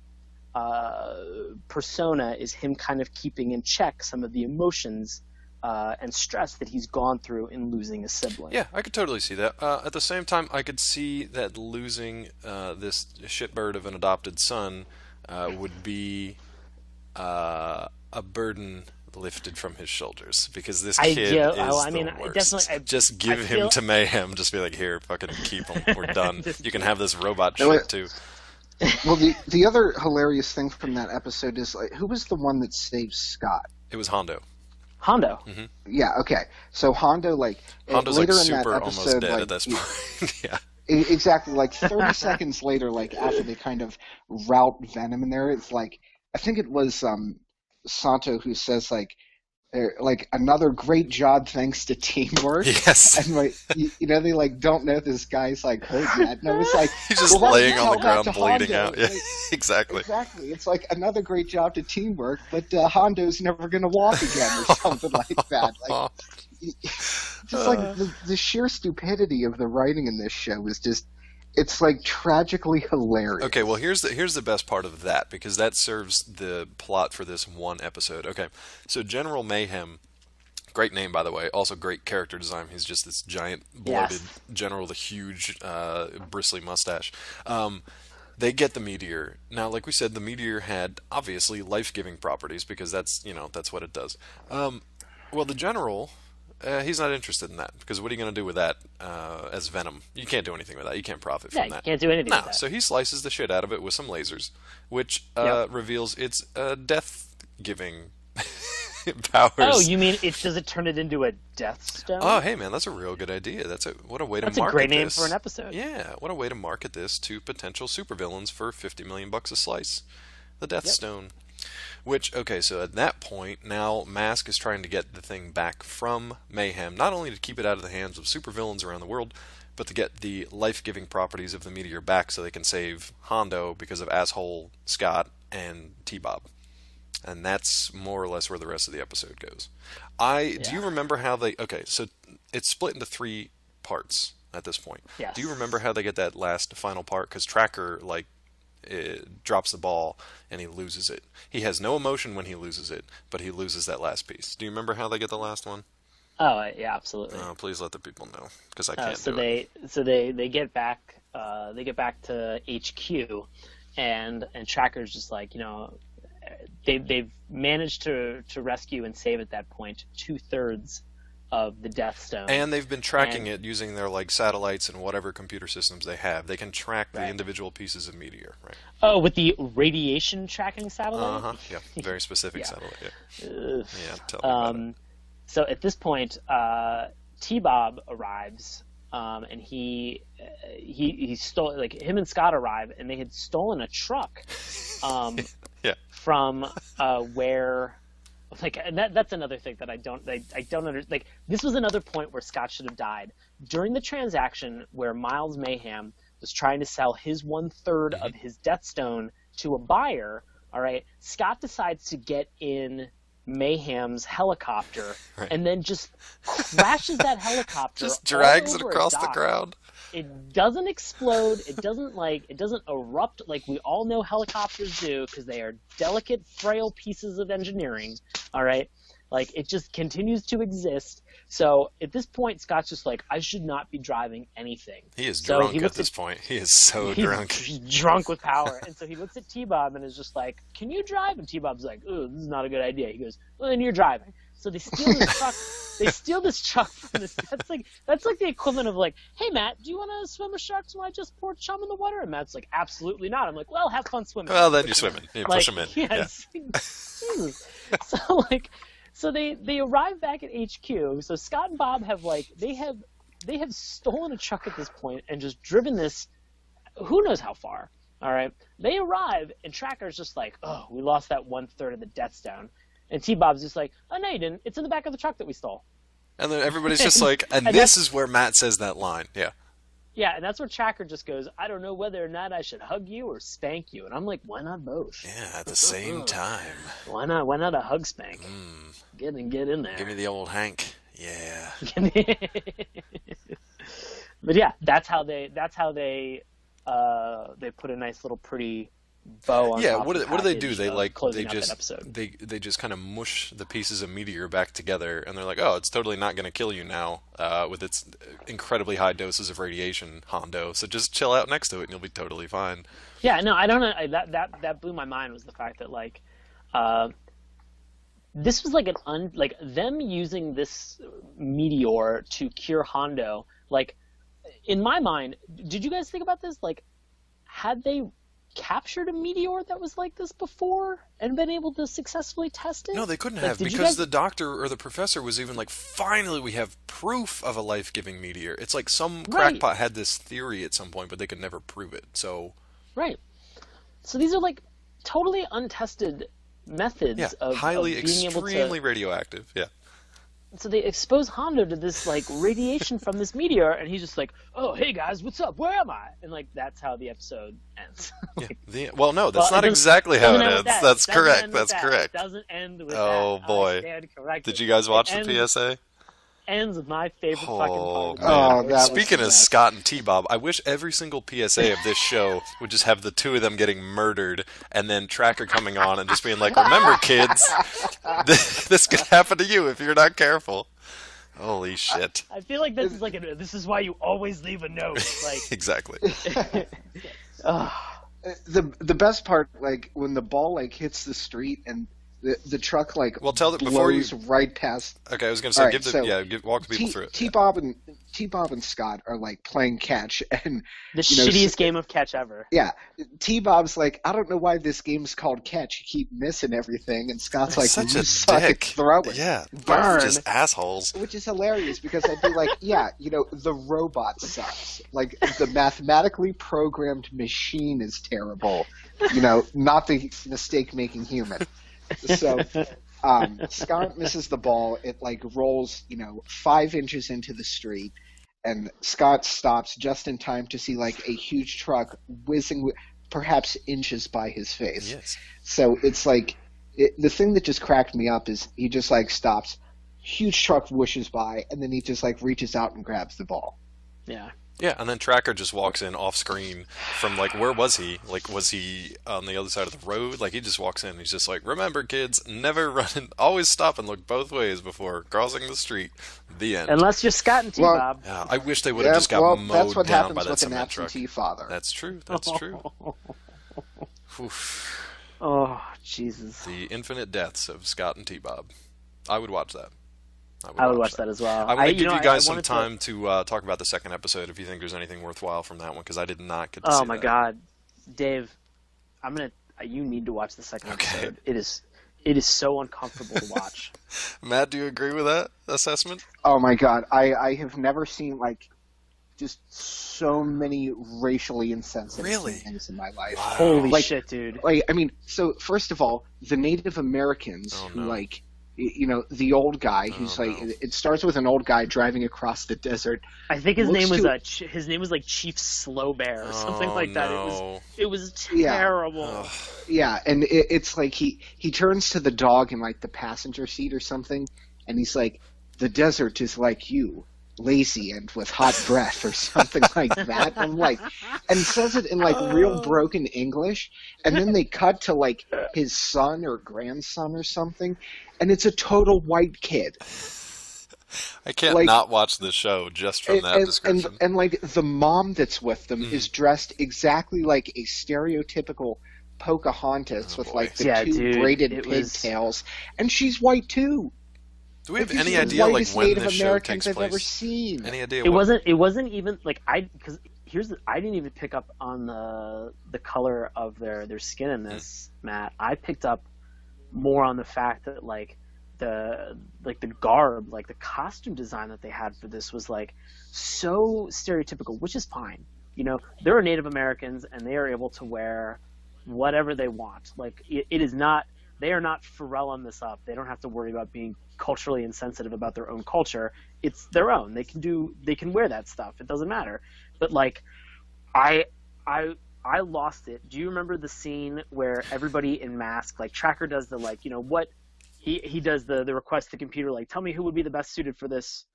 persona is him kind of keeping in check some of the emotions and stress that he's gone through in losing a sibling. Yeah, I could totally see that. At the same time, I could see that losing this shitbird of an adopted son would be a burden lifted from his shoulders, because this kid is the worst. Just give him to Mayhem. Just be like, here, fucking keep him. We're done. You can have this robot shit too. Well, the other hilarious thing from that episode is, like, who was the one that saved Scott? It was Hondo. Hondo. Mm-hmm. Yeah. Okay. So Hondo, Hondo's later like in that super episode, almost dead like, at this point. Yeah. Exactly. Like 30 seconds later, like after they kind of route Venom in there, it's like, I think it was Santo who says like another great job thanks to teamwork. Yes. And like they like don't know this guy's like hurt yet. And I was like, he's just laying on the ground bleeding Hondo. out. Yeah. Like, Exactly. Exactly. It's like another great job to teamwork, but Hondo's never gonna walk again or something like that. Like, just like the sheer stupidity of the writing in this show is just, it's like tragically hilarious. Okay, well here's the best part of that, because that serves the plot for this one episode. Okay, so General Mayhem, great name by the way, also great character design. He's just this giant bloated general with a huge bristly mustache. They get the meteor. Now, like we said, the meteor had obviously life-giving properties, because that's what it does. Well, the general, he's not interested in that, because what are you going to do with that as Venom? You can't do anything with that. You can't profit from that. You can't do anything with that. So he slices the shit out of it with some lasers, which reveals its death-giving powers. Oh, you mean does it turn it into a Death Stone? Oh, hey man, that's a real good idea. What a way to market this. That's a great name for an episode. Yeah, what a way to market this to potential supervillains for $50 million a slice. The Death Stone. Which, okay, so at that point, now Mask is trying to get the thing back from Mayhem, not only to keep it out of the hands of supervillains around the world, but to get the life-giving properties of the meteor back so they can save Hondo because of asshole Scott and T-Bob. And that's more or less where the rest of the episode goes. Do you remember how they... Okay, so it's split into 3 parts at this point. Yes. Do you remember how they get that last final part? Because Tracker, drops the ball and he loses it. He has no emotion when he loses it, but he loses that last piece. Do you remember how they get the last one? Oh yeah, absolutely. Please let the people know, because I can't do it. So they get back to HQ, and Tracker's just like, they've managed to rescue and save at that point 2/3 of the Death Stone. And they've been tracking it using their satellites and whatever computer systems they have. They can track the individual pieces of meteor, right? Oh, with the radiation tracking satellite? Uh-huh. Yeah, very specific satellite. Yeah. Tell me about it. So at this point, T-Bob arrives, and he stole, him and Scott arrive, and they had stolen a truck from where... and that's another thing that I don't understand. This was another point where Scott should have died. During the transaction where Miles Mayhem was trying to sell his 1/3 of his Death Stone to a buyer, all right, Scott decides to get in Mayhem's helicopter and then just crashes that helicopter. Just drags it across the ground. It doesn't explode. It doesn't erupt like we all know helicopters do, because they are delicate, frail pieces of engineering. All right, it just continues to exist. So at this point, Scott's just like, I should not be driving anything. He is drunk at this point. He is so drunk. He's drunk with power. And so he looks at T-Bob and is just like, can you drive? And T-Bob's like, ooh, this is not a good idea. He goes, well, then you're driving. So they steal this truck. They steal this truck from this. That's like the equivalent of hey Matt, do you want to swim with sharks while I just pour chum in the water? And Matt's like, absolutely not. I'm like, well, have fun swimming. Well, then you're swimming. You push him in. Yes. Yeah. So they arrive back at HQ. So Scott and Bob have they have stolen a truck at this point and just driven this, who knows how far. All right. They arrive and Tracker's just like, oh, we lost that 1/3 of the Death Stone. And T-Bob's just like, oh, no, you didn't. It's in the back of the truck that we stole. And then everybody's just like, and this is where Matt says that line. Yeah. Yeah, and that's where Tracker just goes, I don't know whether or not I should hug you or spank you. And I'm like, why not both? Yeah, at the same time. Why not a hug spank? Get in there. Give me the old Hank. Yeah. But yeah, that's how they put a nice little pretty bow on Yeah, top what of do, the what do they do? package They of like closing out that episode. they just kind of mush the pieces of Meteor back together, and they're like, oh, it's totally not going to kill you now with its incredibly high doses of radiation, Hondo. So just chill out next to it, and you'll be totally fine. Yeah, no, I don't know. That blew my mind was the fact that like, this was like like them using this meteor to cure Hondo. Like, in my mind, did you guys think about this? Like, had they captured a meteor that was like this before and been able to successfully test it? No, they couldn't Like, have, did you because guys- the doctor or the professor was even like, finally we have proof of a life-giving meteor. It's like some Right. crackpot had this theory at some point, but they could never prove it. So Right. So these are like totally untested methods yeah, of highly, of being able extremely to. radioactive. Yeah. So they expose Hondo to this like radiation from this meteor, and he's just like, "Oh, hey guys, what's up? Where am I?" And like that's how the episode ends. Yeah. Well, no, that's Well, not it doesn't- exactly how doesn't it end ends. with that. That's Doesn't correct. end with That's that. correct. It doesn't end with Oh, that. boy. I stand corrected. Did you guys watch It the PSA? ends with my favorite fucking Oh, part. man. Oh, that was Speaking the of best. Scott and T-Bob, I wish every single PSA of this show would just have the two of them getting murdered and then Tracker coming on and just being like, remember, kids, this could happen to you if you're not careful. Holy shit. I feel like this is like this is why you always leave a note. Like, Exactly. ugh. The best part, like when the ball like hits the street and the truck like Well, tell them before you. blows right past. Okay, I was going to say, All right, walk the people through it. T-Bob and Scott are like playing catch, and The you know, shittiest game of catch ever. yeah, T-Bob's like, I don't know why this game's called catch. You keep missing everything, and Scott's like, Such you a suck dick. at throwing. Yeah, both Burn. just assholes. Which is hilarious because I'd be like, yeah, you know, the robot sucks. Like, the mathematically programmed machine is terrible. You know, not the mistake-making human. So, Scott misses the ball. It, like, rolls, 5 inches into the street. And Scott stops just in time to see, like, a huge truck whizzing perhaps inches by his face. Yes. So it's like, the thing that just cracked me up is he just, like, stops. Huge truck whooshes by, and then he just like reaches out and grabs the ball. Yeah. Yeah, and then Tracker just walks in off screen from like, where was he? Like, was he on the other side of the road? Like, he just walks in. He's just like, remember, kids, never run, always stop and look both ways before crossing the street. The end. Unless you're Scott and Well, T-Bob. Yeah, I wish they would have just got well, mowed that's what down happens by that with an cement truck. absentee father. That's true. That's true. Oof. Oh, Jesus. The infinite deaths of Scott and T-Bob. I would watch that. I would watch that as well. I want to give you guys some wanted time to talk about the second episode if you think there's anything worthwhile from that one, because I did not get to Oh see my that. God, Dave, you need to watch the second Okay. episode. It is so uncomfortable to watch. Matt, do you agree with that assessment? Oh my god, I have never seen like just so many racially insensitive Really? things in my life. Holy Like- shit, dude. Like, I mean, so first of all, the Native Americans Oh, who no. like, the old guy who's Oh, like, no. it starts with an old guy driving across the desert. I think his looks name was to- his name was like Chief Slow Bear or something Oh, like that. no. It was Yeah. terrible. Ugh. Yeah, and it's like he turns to the dog in like the passenger seat or something, and he's like, "The desert is like you, lazy and with hot breath," or something like that. I'm like, and says it in like real broken English, and then they cut to like his son or grandson or something, and it's a total white kid. I can't Like- not watch this show just from that description. And like the mom that's with them is dressed exactly like a stereotypical Pocahontas with boy. like the Yeah, two dude, braided it was- pigtails, and she's white too. Do we have Like, any these are the idea like whitest when Native this show Americans takes I've ever place? seen. Any idea? It what- wasn't even like I didn't even pick up on the color of their skin in this, Matt. I picked up more on the fact that like the garb, like the costume design that they had for this was like so stereotypical, which is fine. There are Native Americans and they are able to wear whatever they want. Like it is not, they are not Pharrelling this up. They don't have to worry about being culturally insensitive about their own culture. It's their own. They can wear that stuff. It doesn't matter. But like, I lost it. Do you remember the scene where everybody in mask, like Tracker does the like, what he does the request to the computer, like, tell me who would be the best suited for this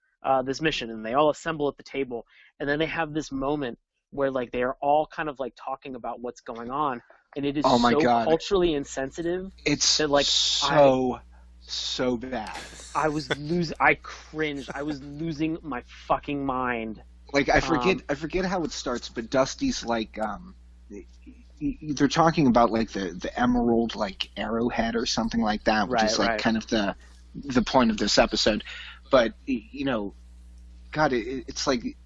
mission, and they all assemble at the table, and then they have this moment where like they are all kind of like talking about what's going on, and it is Oh my so God. culturally insensitive. It's that, like, so bad. I cringed. I was losing my fucking mind. Like, I forget how it starts, but Dusty's like, they're talking about like the emerald like arrowhead or something like that, which is like kind of the point of this episode. But God, it's like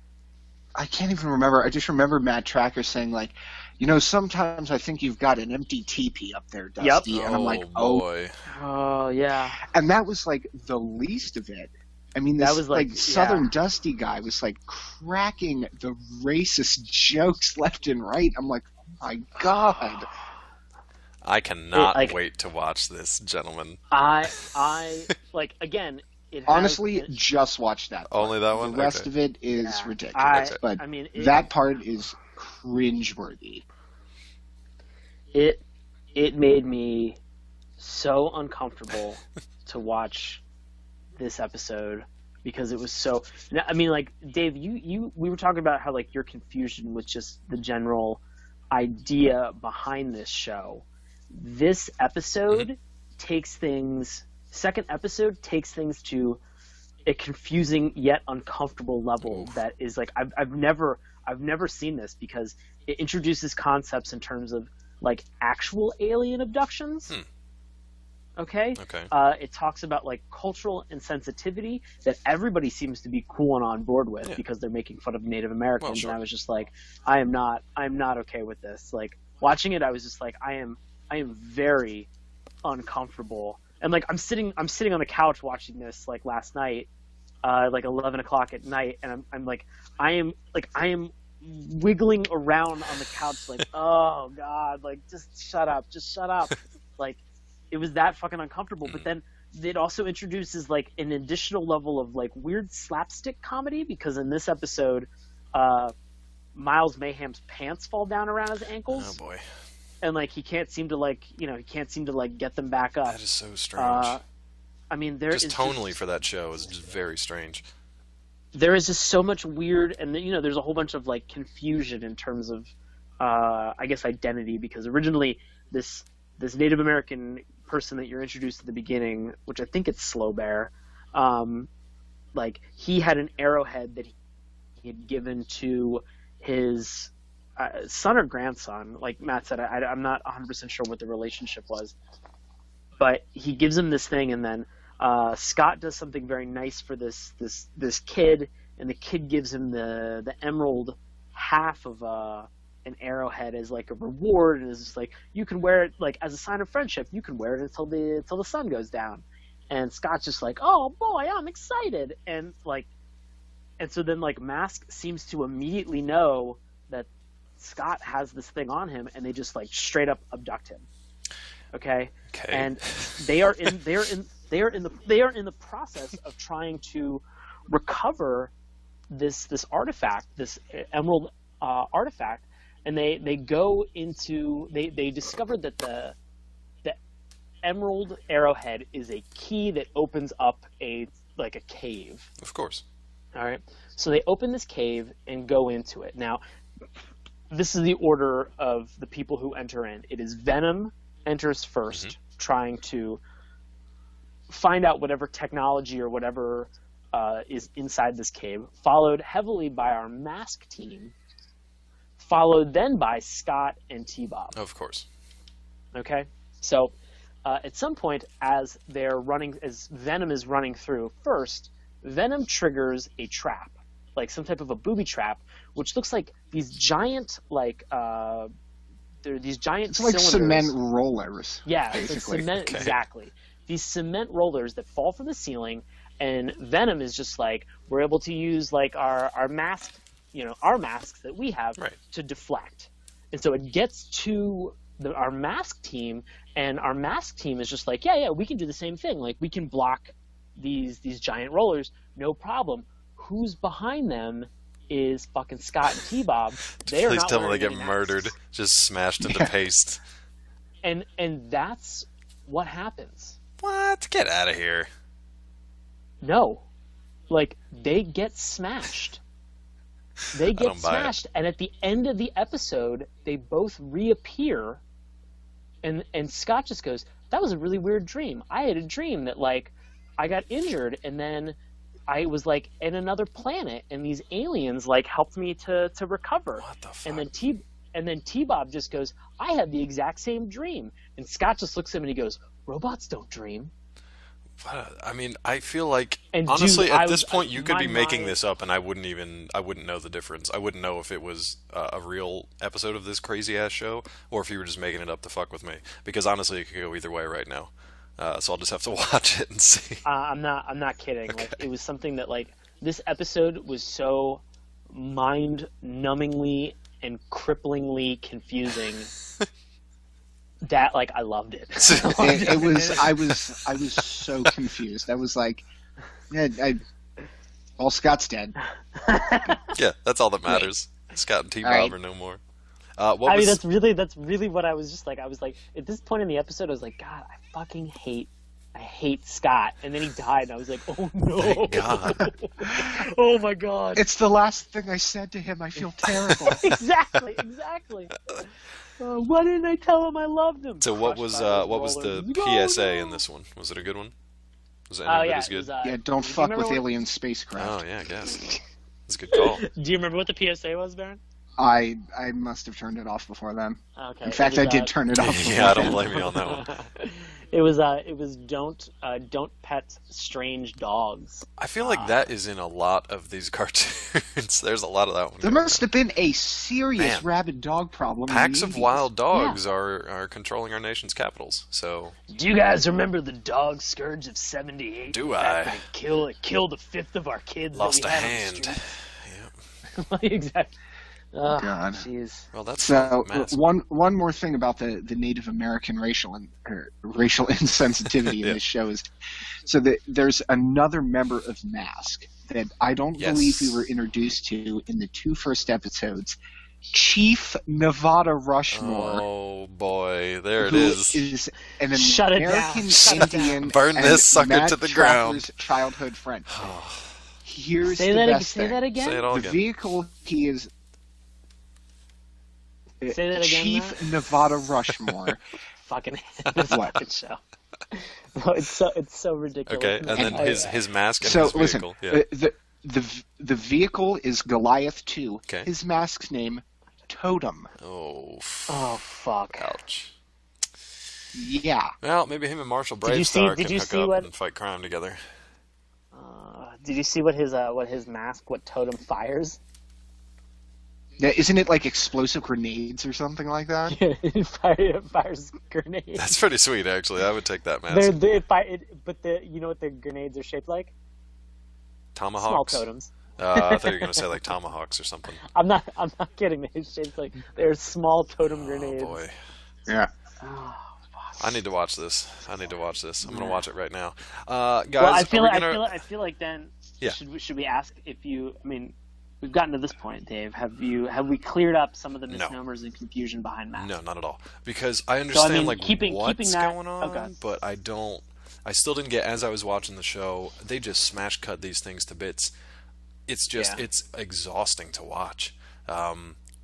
I can't even remember. I just remember Matt Tracker saying like, sometimes I think you've got an empty teepee up there, Dusty. Yep. And I'm like, boy. Oh yeah. And that was like the least of it. I mean, this that was like Southern Dusty guy was like cracking the racist jokes left and right. I'm like, oh my God. I cannot wait to watch this, gentlemen. I like, again, it honestly just watch that part. Only that one? The rest of it is ridiculous. But that part is cringeworthy. It made me so uncomfortable to watch this episode because it was so. I mean, like, Dave, we were talking about how like your confusion with just the general idea behind this show. This episode takes things. Second episode takes things to a confusing yet uncomfortable level that is like I've never seen this, because it introduces concepts in terms of like actual alien abductions. Okay. It talks about like cultural insensitivity that everybody seems to be cool and on board with because they're making fun of Native Americans. Well, sure. And I was just like, I am not okay with this. Like, watching it, I was just like, I am very uncomfortable. And like I'm sitting on the couch watching this like last night, like 11 o'clock at night, and I am wiggling around on the couch like, oh God, like just shut up. Like, it was that fucking uncomfortable. But then it also introduces like an additional level of like weird slapstick comedy, because in this episode, Miles Mayhem's pants fall down around his ankles. Oh boy. And like he can't seem to get them back up. That is so strange. I mean, just tonally for that show is just very strange. There is just so much weird, and there's a whole bunch of like confusion in terms of, I guess, identity, because originally this Native American person that you're introduced at the beginning, which I think it's Slow Bear, like he had an arrowhead that he had given to his son or grandson. Like Matt said, I'm not 100% sure what the relationship was, but he gives him this thing, and then Scott does something very nice for this kid, and the kid gives him the emerald half of an arrowhead as like a reward, and is just like, you can wear it like as a sign of friendship. You can wear it until the sun goes down. And Scott's just like, oh boy, I'm excited, and so then like Mask seems to immediately know that Scott has this thing on him, and they just like straight up abduct him. Okay. And they are in the process of trying to recover this artifact, this emerald artifact, and they go into they discovered that the emerald arrowhead is a key that opens up a cave. Of course. All right. So they open this cave and go into it. Now, this is the order of the people who enter in. It is Venom enters first, trying to find out whatever technology or whatever is inside this cave, followed heavily by our Mask team, followed then by Scott and T-Bob. Of course. Okay? So at some point, as Venom is running through, first, Venom triggers a trap, like some type of a booby trap, which looks like these giant, these giant It's like cylinders. cement rollers. Yeah, basically. it's like cement, exactly. These cement rollers that fall from the ceiling, and Venom is just like, we're able to use like our mask, our masks that we have to deflect. And so it gets to our Mask team, and our Mask team is just like, yeah, we can do the same thing. Like, we can block these giant rollers, no problem. Who's behind them is fucking Scott and T-Bob. Please tell me they get murdered, just smashed into paste. And that's what happens. What? Get out of here. No. Like, they get smashed. They get smashed, and at the end of the episode, they both reappear And Scott just goes, "That was a really weird dream. I had a dream that like I got injured and then I was like in another planet and these aliens like helped me to recover." What the fuck? And then T-Bob just goes, "I had the exact same dream." And Scott just looks at him and he goes, "Robots don't dream." I mean, I feel like And honestly, dude, at this point, you could my be making mind- this up, and I wouldn't know the difference. I wouldn't know if it was a real episode of this crazy ass show, or if you were just making it up to fuck with me. Because honestly, it could go either way right now. So I'll just have to watch it and see. I'm not kidding. Okay. Like it was something that like this episode was so mind-numbingly and cripplingly confusing that like I loved it. I was so confused. I was like, well, Scott's dead. Yeah, that's all that matters. Scott and T-Bob right. are no more. I mean, that's really what I was just like. I was like, at this point in the episode, I was like, God, I hate Scott. And then he died, and I was like, oh no, Thank God. Oh my God, It's the last thing I said to him. I feel terrible. exactly. Why didn't I tell him I loved him? So what Crushed was by his what was the rollers. PSA No, in this one? Was it a good one? Was it Oh any yeah, as it good? was, Yeah, don't do you fuck remember with what- alien spacecraft. Oh yeah, I guess. That's a good call. Do you remember what the PSA was, Baron? I must have turned it off before then. Okay. In fact, it was, I did turn it off. Before Yeah, I don't then. blame you on that one. It was don't pet strange dogs. I feel like that is in a lot of these cartoons. There's a lot of that one. There must have been a serious Man. rabid dog problem. in Packs the of 80s. wild dogs are controlling our nation's capitals. So Do you guys remember the dog scourge of '78? Do Back I? when it killed a fifth of our kids. lost a that we had hand. On Yeah. the street? Exactly. Oh, God. jeez. Well, that's So massive. one more thing about the Native American racial insensitivity in Yeah. this show is, so there's another member of Mask that I don't Yes. believe we were introduced to in the two first episodes. Chief Nevada Rushmore. Oh boy, there it who is. an Shut it down. American Shut it down. Indian Burn and this sucker Matt to the Trapper's ground. childhood friend. Here's Say the that. best Say thing. that again. Say it all The again. vehicle he is. Say that again, Chief Matt. Nevada Rushmore. Fucking this What? fucking show. No, it's so ridiculous. Okay, and then his mask and So his listen, vehicle. Yeah. the vehicle is Goliath 2. Okay. His mask's name, Totem. Oh, Oh fuck. ouch. Yeah. Well, maybe him and Marshall Did you see- Bravestar did can you hook see up what- and fight crime together. Did you see what his mask, what Totem fires? Now, isn't it like explosive grenades or something like that? It fires grenades. That's pretty sweet, actually. I would take that mask. But you know what the grenades are shaped like? Small Tomahawks. totems. I thought you were gonna say like tomahawks or something. I'm not kidding. They're shaped like they're small totem grenades. Oh boy, Yeah. Oh, I need to watch this. I'm gonna watch it right now. Guys, well, I feel are like we gonna... I feel like then Yeah. should we ask if you? I mean, we've gotten to this point, Dave. Have we cleared up some of the No. misnomers and confusion behind Matt? No, not at all. Because I understand mean, like keeping what's that- going on, okay. but I don't. I still didn't get as I was watching the show. They just smash cut these things to bits. It's just Yeah. it's exhausting to watch.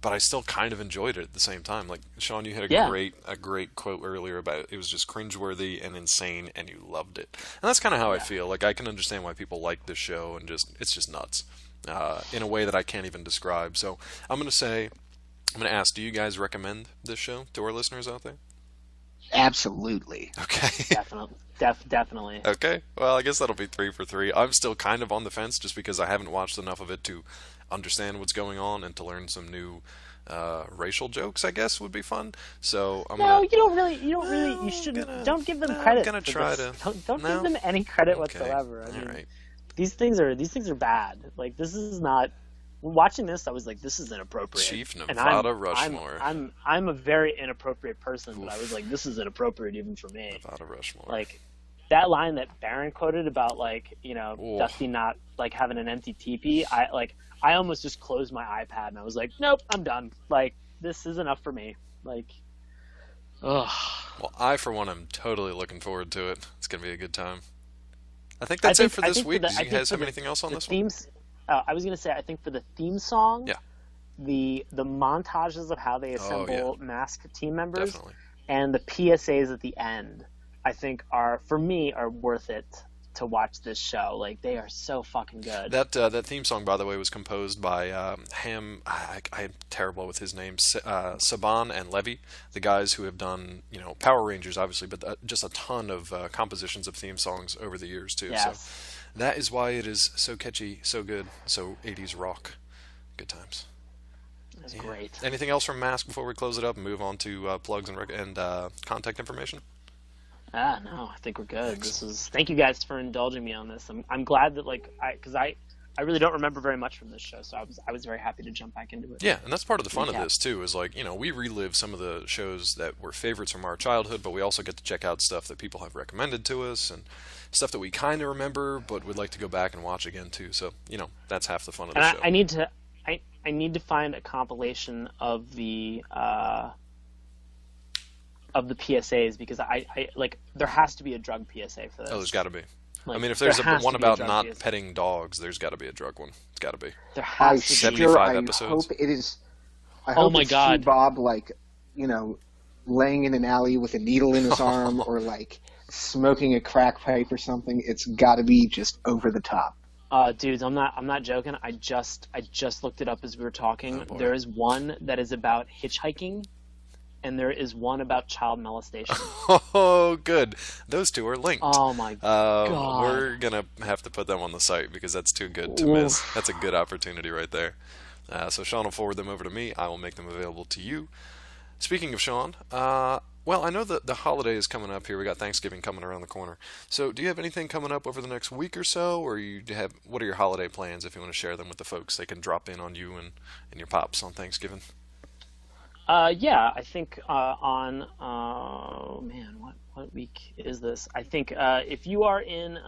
But I still kind of enjoyed it at the same time. Like Sean, you had Yeah. a great quote earlier about it was just cringeworthy and insane, and you loved it. And that's kind of how I feel. Like I can understand why people like this show, and it's just nuts in a way that I can't even describe. So I'm gonna ask, do you guys recommend this show to our listeners out there? Absolutely. Okay. Definitely. Okay. Well, I guess that'll be 3 for 3. I'm still kind of on the fence just because I haven't watched enough of it to understand what's going on and to learn some new racial jokes, I guess, would be fun. So I'm No, gonna. you don't really. You shouldn't. Don't give them credit. I'm gonna for try this. to. Don't No? give them any credit Okay. whatsoever. I All mean, right. these things are bad. Like this is not. Watching this, I was like, this is inappropriate. Chief And Nevada I'm- Rushmore. I'm a very inappropriate person, but I was like, this is inappropriate even for me. Nevada Rushmore. Like that line that Baron quoted about like Ooh. Dusty not like having an empty teepee. I almost just closed my iPad and I was like, nope, I'm done. Like this is enough for me. Like, ugh. Well, I for one am totally looking forward to it. It's gonna be a good time. I think that's it for this week. Did you guys have anything else on the this one? themes? I was gonna say, I think for the theme song, Yeah. the montages of how they Oh, assemble masked team members, Definitely. and the PSAs at the end, I think are worth it to watch this show. Like, they are so fucking good. That theme song, by the way, was composed by Ham. I'm terrible with his name. Saban and Levy, the guys who have done Power Rangers, obviously, but just a ton of compositions of theme songs over the years too. Yes. So that is why it is so catchy, so good, so 80s rock. Good times. That's great. Anything else from Mask before we close it up and move on to plugs and contact information? No, I think we're good. Thank you guys for indulging me on this. I'm glad that because I really don't remember very much from this show, so I was very happy to jump back into it. Yeah, and that's part of the fun of this too. Is we relive some of the shows that were favorites from our childhood, but we also get to check out stuff that people have recommended to us and stuff that we kind of remember, but would like to go back and watch again too. So that's half the fun of the show. I need to find a compilation of the PSAs, because I there has to be a drug PSA for this. Oh, there's got to be. If there's one about not petting dogs, there's got to be a drug one. It's got to be. There has to be. 75 episodes. I hope it is. I hope it's God. Bob, laying in an alley with a needle in his arm, or smoking a crack pipe or something. It's got to be just over the top. Dudes, I'm not joking. I just looked it up as we were talking. Oh, there is one that is about hitchhiking, and there is one about child molestation. Oh, good. Those two are linked. Oh my god. We're gonna have to put them on the site because that's too good to miss. That's a good opportunity right there. So Sean will forward them over to me. I will make them available to you. Speaking of Sean, well, I know that the holiday is coming up here. We got Thanksgiving coming around the corner. So do you have anything coming up over the next week or so? Or what are your holiday plans, if you want to share them with the folks? They can drop in on you and your pops on Thanksgiving. Yeah, I think on what week is this? I think if you are in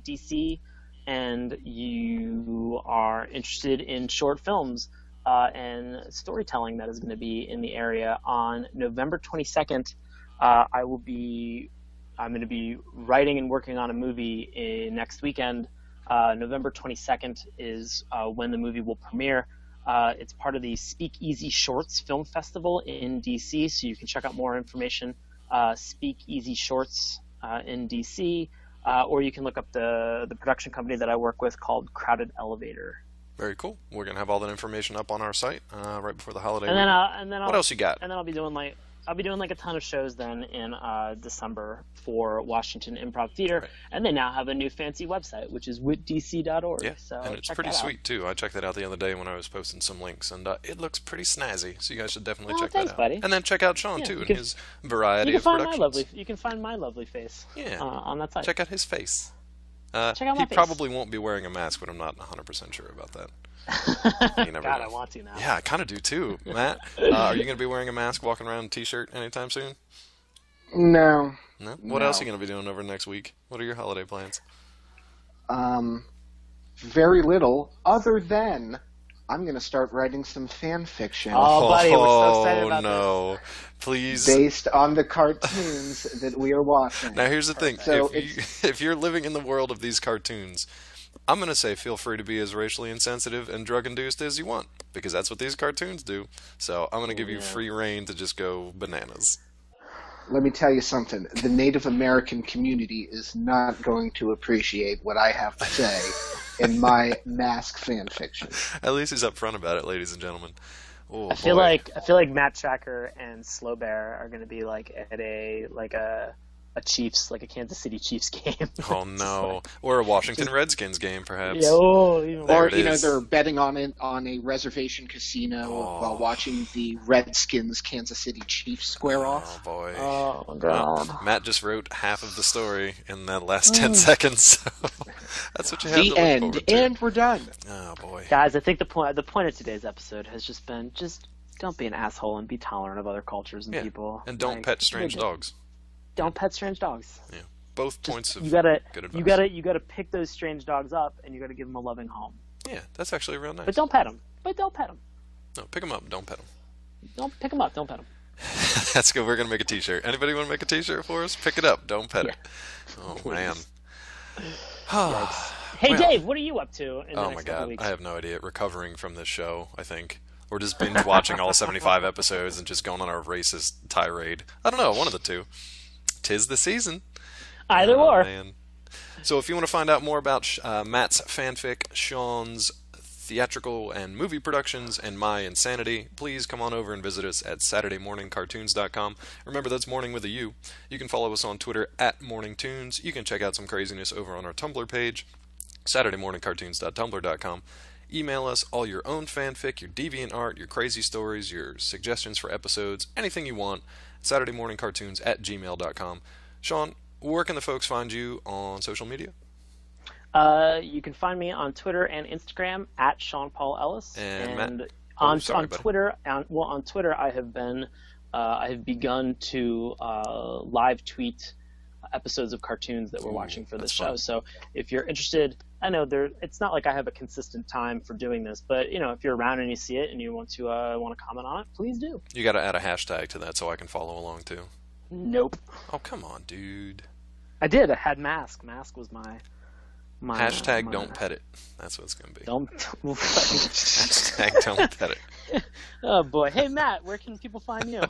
DC and you are interested in short films and storytelling, that is going to be in the area on November 22nd. I'm going to be writing and working on a movie next weekend. November 22nd is when the movie will premiere. It's part of the Speakeasy Shorts Film Festival in DC, so you can check out more information, Speakeasy Shorts in DC, or you can look up the production company that I work with called Crowded Elevator. Very cool. We're going to have all that information up on our site right before the holiday. What else you got? And then I'll be doing a ton of shows then in December for Washington Improv Theater, right. And they now have a new fancy website, which is witdc.org. Yeah, so and it's pretty sweet too. I checked that out the other day when I was posting some links, and it looks pretty snazzy. So you guys should definitely check that out. Buddy. And then check out Sean too and his variety you of can productions. You can find my lovely face. Yeah. On that site. Check out his face. Check out my he face. probably won't be wearing a mask, but I'm not 100% sure about that. You never God, know. I want to now. Yeah, I kind of do too, Matt. Are you going to be wearing a mask, walking around in a t-shirt anytime soon? No. No? What else are you going to be doing over the next week? What are your holiday plans? Very little, other than I'm going to start writing some fan fiction. Oh, buddy, we're so excited about no. Please. Based on the cartoons that we are watching. Now, here's the thing. So if you're living in the world of these cartoons, I'm going to say feel free to be as racially insensitive and drug-induced as you want, because that's what these cartoons do. So I'm going to give you free reign to just go bananas. Let me tell you something. The Native American community is not going to appreciate what I have to say in my mask fan fiction. At least he's upfront about it, ladies and gentlemen. Oh, I feel like Matt Tracker and Slow Bear are going to be at a Chiefs, a Kansas City Chiefs game. Oh no! Or a Washington Redskins game, perhaps. Yeah, or they're betting on it on a reservation casino while watching the Redskins Kansas City Chiefs square off. Oh boy! Oh god! Matt just wrote half of the story in that last 10 seconds. So that's what you have to look end, forward to. And we're done. Oh boy! Guys, I think the point of today's episode has just been don't be an asshole and be tolerant of other cultures and people, and don't pet strange dogs. Don't pet strange dogs. Yeah, both points of good advice. You gotta pick those strange dogs up, and you gotta give them a loving home. Yeah, that's actually real nice. But don't pet them. No, pick them up. Don't pet them. Don't pick them up. Don't pet them. That's good. We're gonna make a T-shirt. Anybody want to make a T-shirt for us? Pick it up. Don't pet it. Oh man. Hey Dave, what are you up to in the next couple God, weeks? I have no idea. Recovering from this show, I think. or just binge watching all 75 episodes and just going on a racist tirade. I don't know, one of the two. 'Tis the season. Either Oh, or. man. So if you want to find out more about Matt's fanfic, Sean's theatrical and movie productions, and my insanity, please come on over and visit us at SaturdayMorningCartoons.com. Remember, that's morning with a U. You can follow us on Twitter at MorningToons. You can check out some craziness over on our Tumblr page, SaturdayMorningCartoons.tumblr.com. Email us all your own fanfic, your deviant art, your crazy stories, your suggestions for episodes, anything you want, SaturdayMorningCartoons@gmail.com. Sean, where can the folks find you on social media? You can find me on Twitter and Instagram at Sean Paul Ellis. And Matt? On Sorry, buddy. Twitter, on Twitter, I have begun to live tweet episodes of cartoons that we're watching for this show. fun. So if you're interested, I know it's not like I have a consistent time for doing this, but if you're around and you see it and you want to comment on it, please do. You got to add a hashtag to that so I can follow along too. Nope. Oh, come on, dude. I did. I had Mask. Mask was my Hashtag don't pet it. That's what it's going to be. Don't. Hashtag don't pet it. Oh boy. Hey Matt, where can people find you?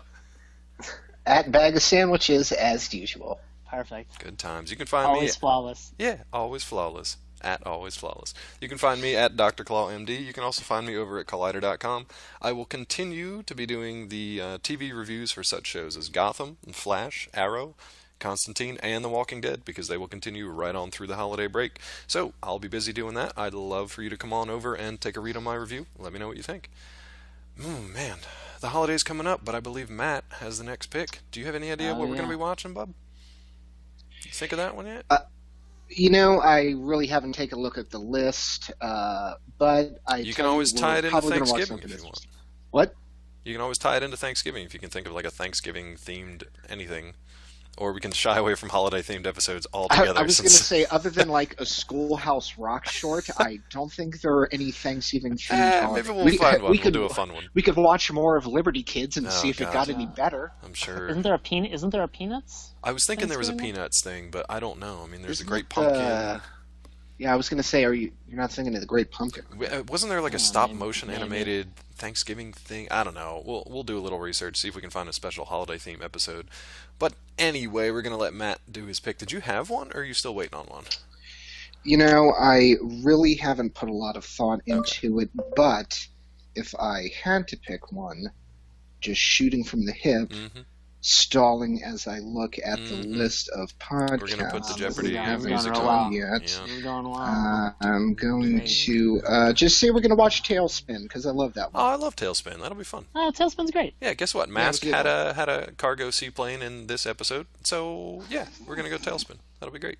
At Bag of Sandwiches, as usual. Perfect. Good times. You can find Always me. flawless. Yeah, always flawless. At Always Flawless. You can find me at Dr. Claw MD. You can also find me over at Collider.com. I will continue to be doing the TV reviews for such shows as Gotham, and Flash, Arrow, Constantine, and The Walking Dead, because they will continue right on through the holiday break. So I'll be busy doing that. I'd love for you to come on over and take a read on my review. Let me know what you think. Man, the holiday's coming up, but I believe Matt has the next pick. Do you have any idea what we're going to be watching, bub? You think of that one yet? I really haven't taken a look at the list, but You can always tie it into Thanksgiving if you want. What? You can always tie it into Thanksgiving if you can think of like a Thanksgiving-themed anything. Or we can shy away from holiday-themed episodes altogether. I was going to say, other than like a Schoolhouse Rock short, I don't think there are any Thanksgiving-themed maybe we'll find one. We'll do a fun one. We could watch more of Liberty Kids and see if it God. got any better. I'm sure. Isn't there a Peanuts? I was thinking there was a Thanksgiving? Peanuts thing, but I don't know. I mean, there's Isn't a Great it, Pumpkin. Yeah, I was going to say, you're not thinking of the Great Pumpkin? Wasn't there like a stop-motion maybe. animated Thanksgiving thing? I don't know. We'll do a little research, see if we can find a special holiday theme episode. But anyway, we're going to let Matt do his pick. Did you have one, or are you still waiting on one? I really haven't put a lot of thought into it, but if I had to pick one, just shooting from the hip, stalling as I look at the list of podcasts. We're going to put the Jeopardy It's music gonna on. roll Yet. Yeah. We're going wild. I'm going to just say we're going to watch Tailspin, because I love that Oh, one. I love Tailspin. That'll be fun. Oh, Tailspin's great. Yeah, guess what? it Mask was had good. a cargo seaplane in this episode, so yeah, we're gonna go Tailspin. That'll be great.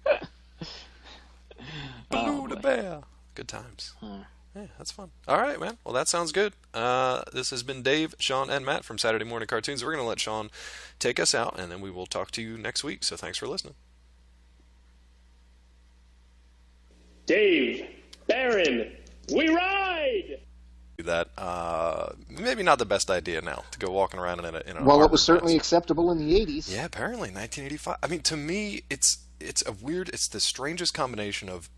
Blue the bear. Good times. Yeah, that's fun. All right, man. Well, that sounds good. This has been Dave, Sean, and Matt from Saturday Morning Cartoons. We're gonna let Sean take us out, and then we will talk to you next week. So thanks for listening. Dave, Baron, we ride! That maybe not the best idea now to go walking around in a Well, it armored was certainly vest. acceptable in the 80s. Yeah, apparently 1985. I mean, to me, it's the strangest combination of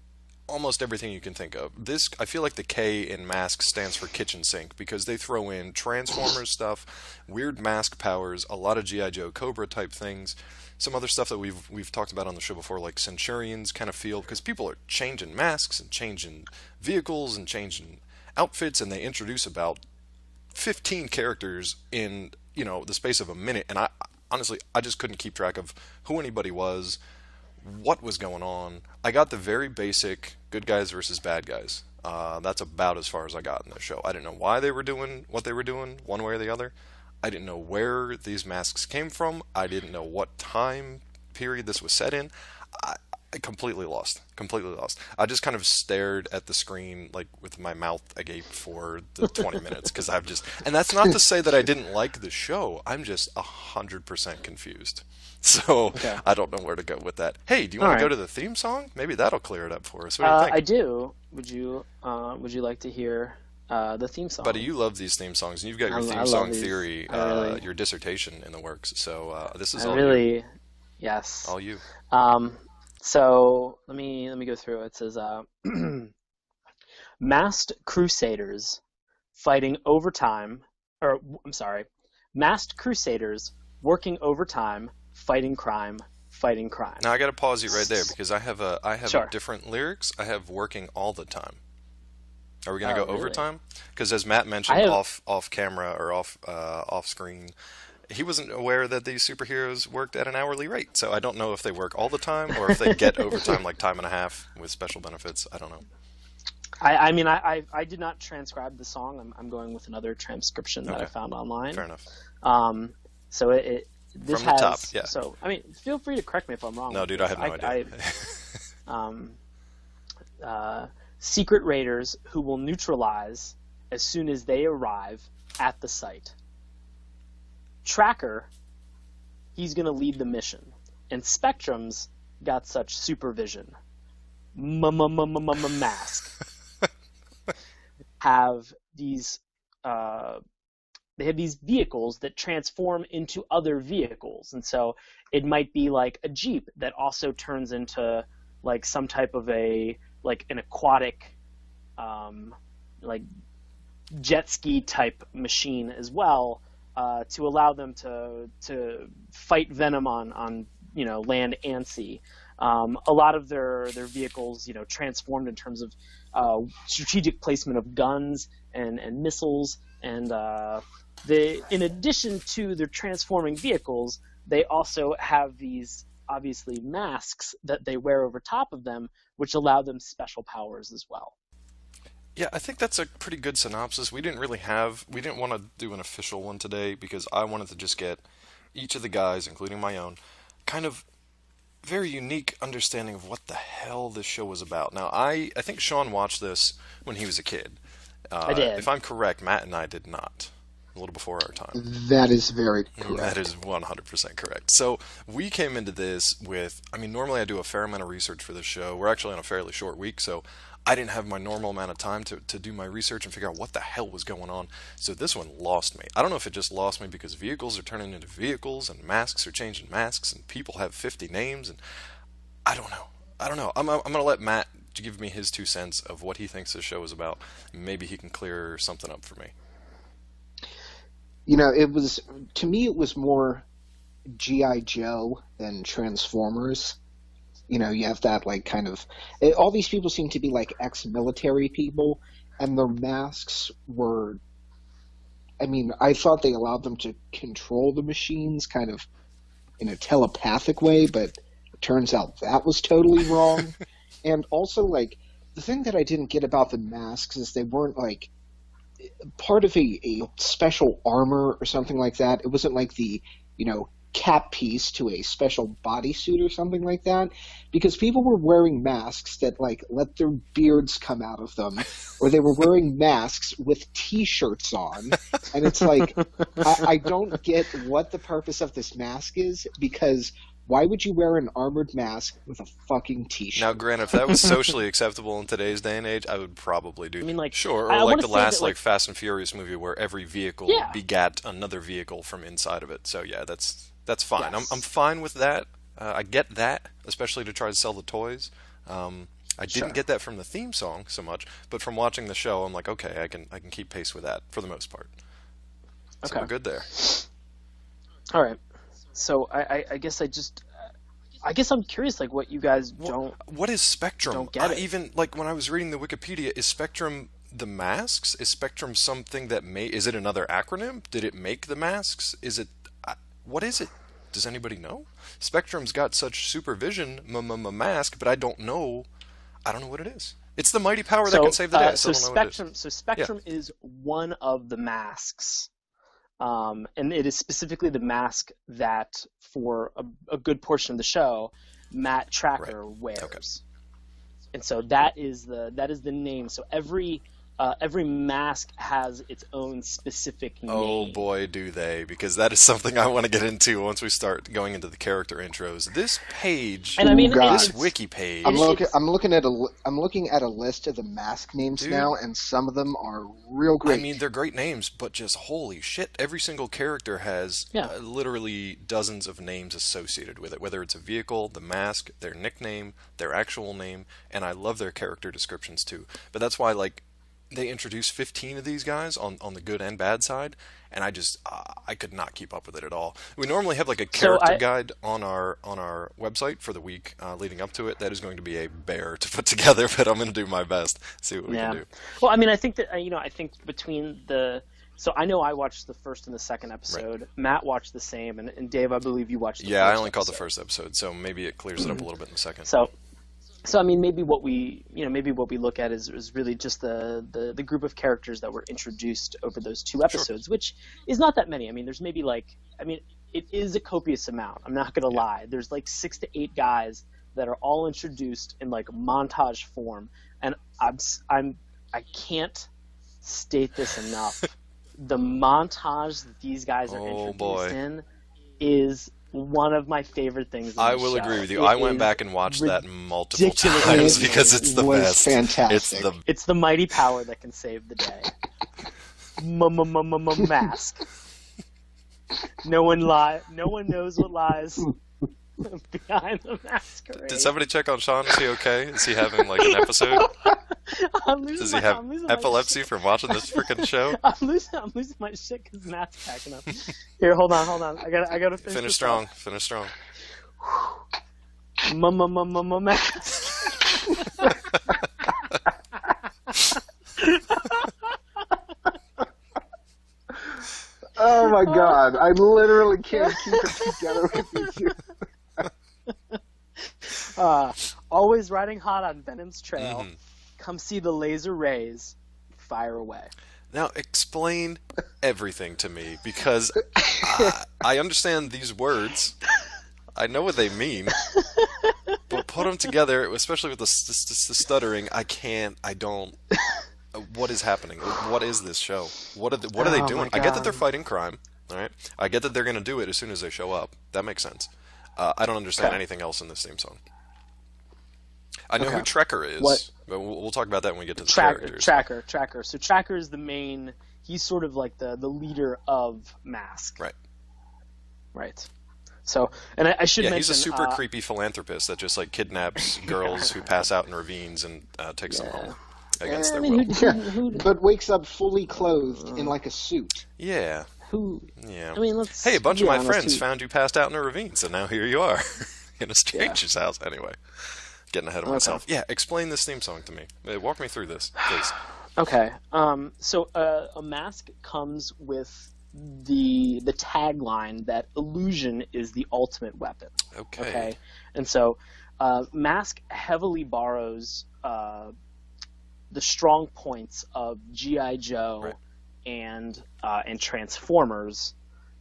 almost everything you can think of. This, I feel like the K in Mask stands for kitchen sink, because they throw in Transformers stuff, weird mask powers, a lot of G.I. Joe Cobra type things, some other stuff that we've talked about on the show before, like Centurions kind of feel, because people are changing masks and changing vehicles and changing outfits, and they introduce about 15 characters in the space of a minute, and I honestly just couldn't keep track of who anybody was, what was going on. I got the very basic good guys versus bad guys. That's about as far as I got in the show. I didn't know why they were doing what they were doing, one way or the other. I didn't know where these masks came from. I didn't know what time period this was set in. I completely lost. I just kind of stared at the screen like with my mouth agape for the 20 minutes, because and that's not to say that I didn't like the show. I'm just 100% confused. So Okay. I don't know where to go with that. Hey, do you want All to go right. to the theme song? Maybe that'll clear it up for us. What do you think? I do. Would you like to hear the theme song? Buddy, you love these theme songs, and you've got your I theme love song these. theory, I really- your dissertation in the works. So this is I all you. really, yes. All you. So let me go through. It says, Masked Crusaders fighting overtime, or I'm sorry, masked crusaders working overtime, fighting crime, fighting crime. Now I got to pause you right there because I have Sure. different lyrics. I have working all the time. Are we going to go Really? overtime? Because as Matt mentioned have- off camera or off screen, he wasn't aware that these superheroes worked at an hourly rate. So I don't know if they work all the time or if they get overtime like time and a half with special benefits. I don't know. I mean, I did not transcribe the song. I'm going with another transcription that I Okay. found online. Fair enough. So this From the has top, yeah. So I mean, feel free to correct me if I'm wrong. No, with dude, this. I have no idea. Secret raiders who will neutralize as soon as they arrive at the site. Tracker, he's going to lead the mission, and Spectrum's got such supervision. Mask have these. They have these vehicles that transform into other vehicles, and so it might be like a Jeep that also turns into like some type of an aquatic, like jet ski type machine as well, to allow them to fight Venom on land and sea. A lot of their vehicles transformed in terms of strategic placement of guns and missiles, and in addition to their transforming vehicles, they also have these obviously masks that they wear over top of them, which allow them special powers as well. Yeah, I think that's a pretty good synopsis. We didn't want to do an official one today because I wanted to just get each of the guys, including my own, kind of very unique understanding of what the hell this show was about. Now, I think Sean watched this when he was a kid. I did. If I'm correct, Matt and I did not. A little before our time. That is very correct. That is 100% correct. So we came into this with, I mean, normally I do a fair amount of research for this show. We're actually on a fairly short week, so I didn't have my normal amount of time to do my research and figure out what the hell was going on. So this one lost me. I don't know if it just lost me because vehicles are turning into vehicles and masks are changing masks and people have 50 names and I don't know. I'm going to let Matt give me his 2 cents of what he thinks this show is about. Maybe he can clear something up for me. To me, it was more G.I. Joe than Transformers. You have that all these people seem to be like ex-military people, and their masks were, I thought they allowed them to control the machines kind of in a telepathic way, but it turns out that was totally wrong. And also, the thing that I didn't get about the masks is they weren't part of a special armor or something like that. It wasn't like the, cap piece to a special bodysuit or something like that, because people were wearing masks that let their beards come out of them, or they were wearing masks with t-shirts on, and it's I don't get what the purpose of this mask is, because why would you wear an armored mask with a fucking t-shirt? Now, granted, if that was socially acceptable in today's day and age, I would probably do that. Sure, I or wanna the say last that, Fast and Furious movie where every vehicle begat another vehicle from inside of it. So yeah, that's fine. Yes. I'm fine with that. I get that, especially to try to sell the toys. I didn't get that from the theme song so much, but from watching the show, I'm like, okay, I can keep pace with that for the most part. So Okay. we're good there. All right. So I guess I'm curious, what you guys don't. What is Spectrum? Don't get it. Even when I was reading the Wikipedia, is Spectrum the masks? Is Spectrum something that is it another acronym? Did it make the masks? Is it what is it? Does anybody know? Spectrum's got such supervision mask, but I don't know what it is. It's the mighty power that can save the day. So don't know what it is. Spectrum is one of the masks. And it is specifically the mask that, for a good portion of the show, Matt Tracker wears. Okay. And so that is the name. So every mask has its own specific name. Oh boy, do they! Because that is something I want to get into once we start going into the character intros. This page, And this wiki page. I'm looking at a list of the mask names now, and some of them are real great. I mean, they're great names, but just holy shit! Every single character has literally dozens of names associated with it. Whether it's a vehicle, the mask, their nickname, their actual name, and I love their character descriptions too. But that's why, they introduced 15 of these guys on the good and bad side, and I could not keep up with it at all. We normally have like a character guide on our website for the week leading up to it. That is going to be a bear to put together, but I'm going to do my best. See what we can do. Well, I mean, I think that I think between the. So I know I watched the first and the second episode. Right. Matt watched the same, and Dave, I believe you watched the first I only episode. caught the first episode, so maybe it clears it up a little bit in the second. So I mean, maybe what we look at is really just the group of characters that were introduced over those 2 episodes, which is not that many. I mean, there's maybe it is a copious amount. I'm not going to lie. There's like 6 to 8 guys that are all introduced in like montage form, and I can't state this enough. The montage that these guys are introduced in is one of my favorite things. I will agree with you. I went back and watched that multiple times because it's the best. Fantastic. It's the mighty power that can save the day. Mask. No one knows what lies behind the masquerade. Did somebody check on Sean? Is he okay? Is he having like an episode? Does he have epilepsy from watching this freaking show? I'm losing my shit because Matt's packing up. Here, hold on. I gotta finish strong. Finish strong. Mask. Oh my god! I literally can't keep it together with you. Always riding hot on Venom's trail. Mm-hmm. Come see the laser rays. Fire away. Now explain everything to me, because I understand these words. I know what they mean. But put them together, especially with the stuttering, I don't. What is happening? What is this show? What are they doing? I get that they're fighting crime. All right. I get that they're going to do it as soon as they show up. That makes sense. I don't understand anything else in this theme song. I know who Trekker is, but we'll talk about that when we get to the characters. Trekker. So Trekker is the main. He's sort of like the leader of Mask. Right. So, and I should mention, he's a super creepy philanthropist that just like kidnaps girls who pass out in ravines and takes them home against their will. But wakes up fully clothed in like a suit. Yeah. Yeah. I mean, a bunch of my friends found you passed out in a ravine, so now here you are in a stranger's house. Anyway, getting ahead of myself. Yeah, explain this theme song to me. Walk me through this, please. Okay. So a Mask comes with the tagline that illusion is the ultimate weapon. Okay. And so Mask heavily borrows the strong points of G.I. Joe and Transformers,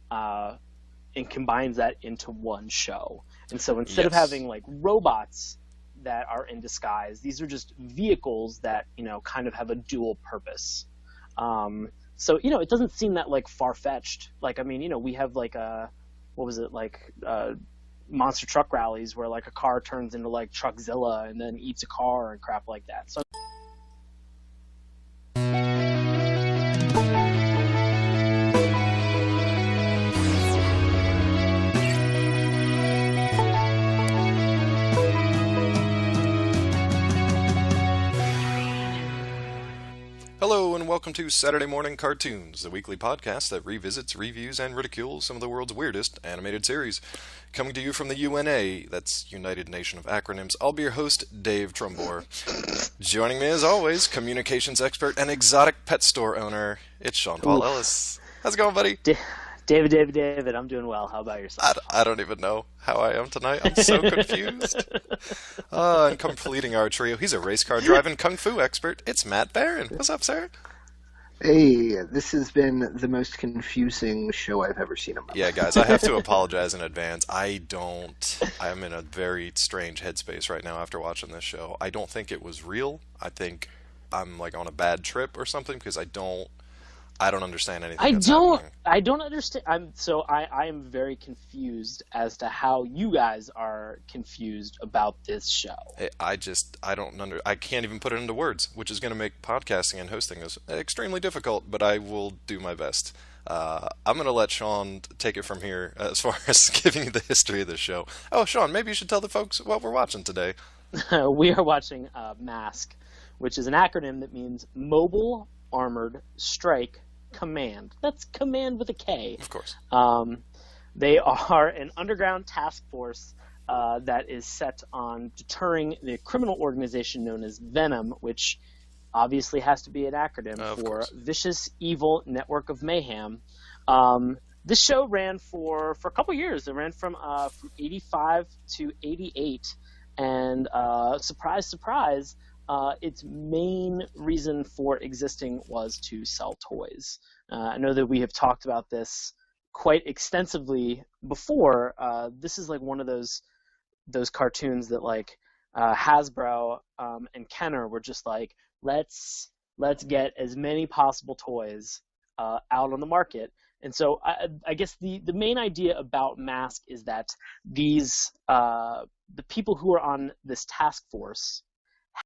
and combines that into one show. And so instead of having like robots that are in disguise, these are just vehicles that kind of have a dual purpose. So it doesn't seem that like far-fetched. Like, I mean, we have like monster truck rallies where like a car turns into like Truckzilla and then eats a car and crap like that. So Hello and welcome to Saturday Morning Cartoons, the weekly podcast that revisits, reviews, and ridicules some of the world's weirdest animated series. Coming to you from the UNA, that's United Nation of Acronyms, I'll be your host, Dave Trumbore. Joining me as always, communications expert and exotic pet store owner, it's Sean Paul Ellis. How's it going, buddy? David, I'm doing well. How about yourself? I don't even know how I am tonight. I'm so confused. And completing our trio, he's a race car driving kung fu expert. It's Matt Barron. What's up, sir? Hey, this has been the most confusing show I've ever seen in my life. Yeah, guys, I have to apologize in advance. I'm in a very strange headspace right now after watching this show. I don't think it was real. I think I'm like on a bad trip or something because I don't understand anything. I don't understand. I am very confused as to how you guys are confused about this show. I can't even put it into words, which is going to make podcasting and hosting this extremely difficult, but I will do my best. I'm going to let Sean take it from here as far as giving you the history of the show. Oh, Sean, maybe you should tell the folks what we're watching today. We are watching Mask, which is an acronym that means Mobile Armored Strike Command. That's command with a K. Of course. They are an underground task force that is set on deterring the criminal organization known as Venom, which obviously has to be an acronym for Vicious Evil Network of Mayhem. This show ran for a couple years. It ran from 85 to 88, and surprise, surprise, its main reason for existing was to sell toys. I know that we have talked about this quite extensively before. This is like one of those cartoons that like Hasbro and Kenner were just like, let's get as many possible toys out on the market. And so I guess the main idea about Mask is that these the people who are on this task force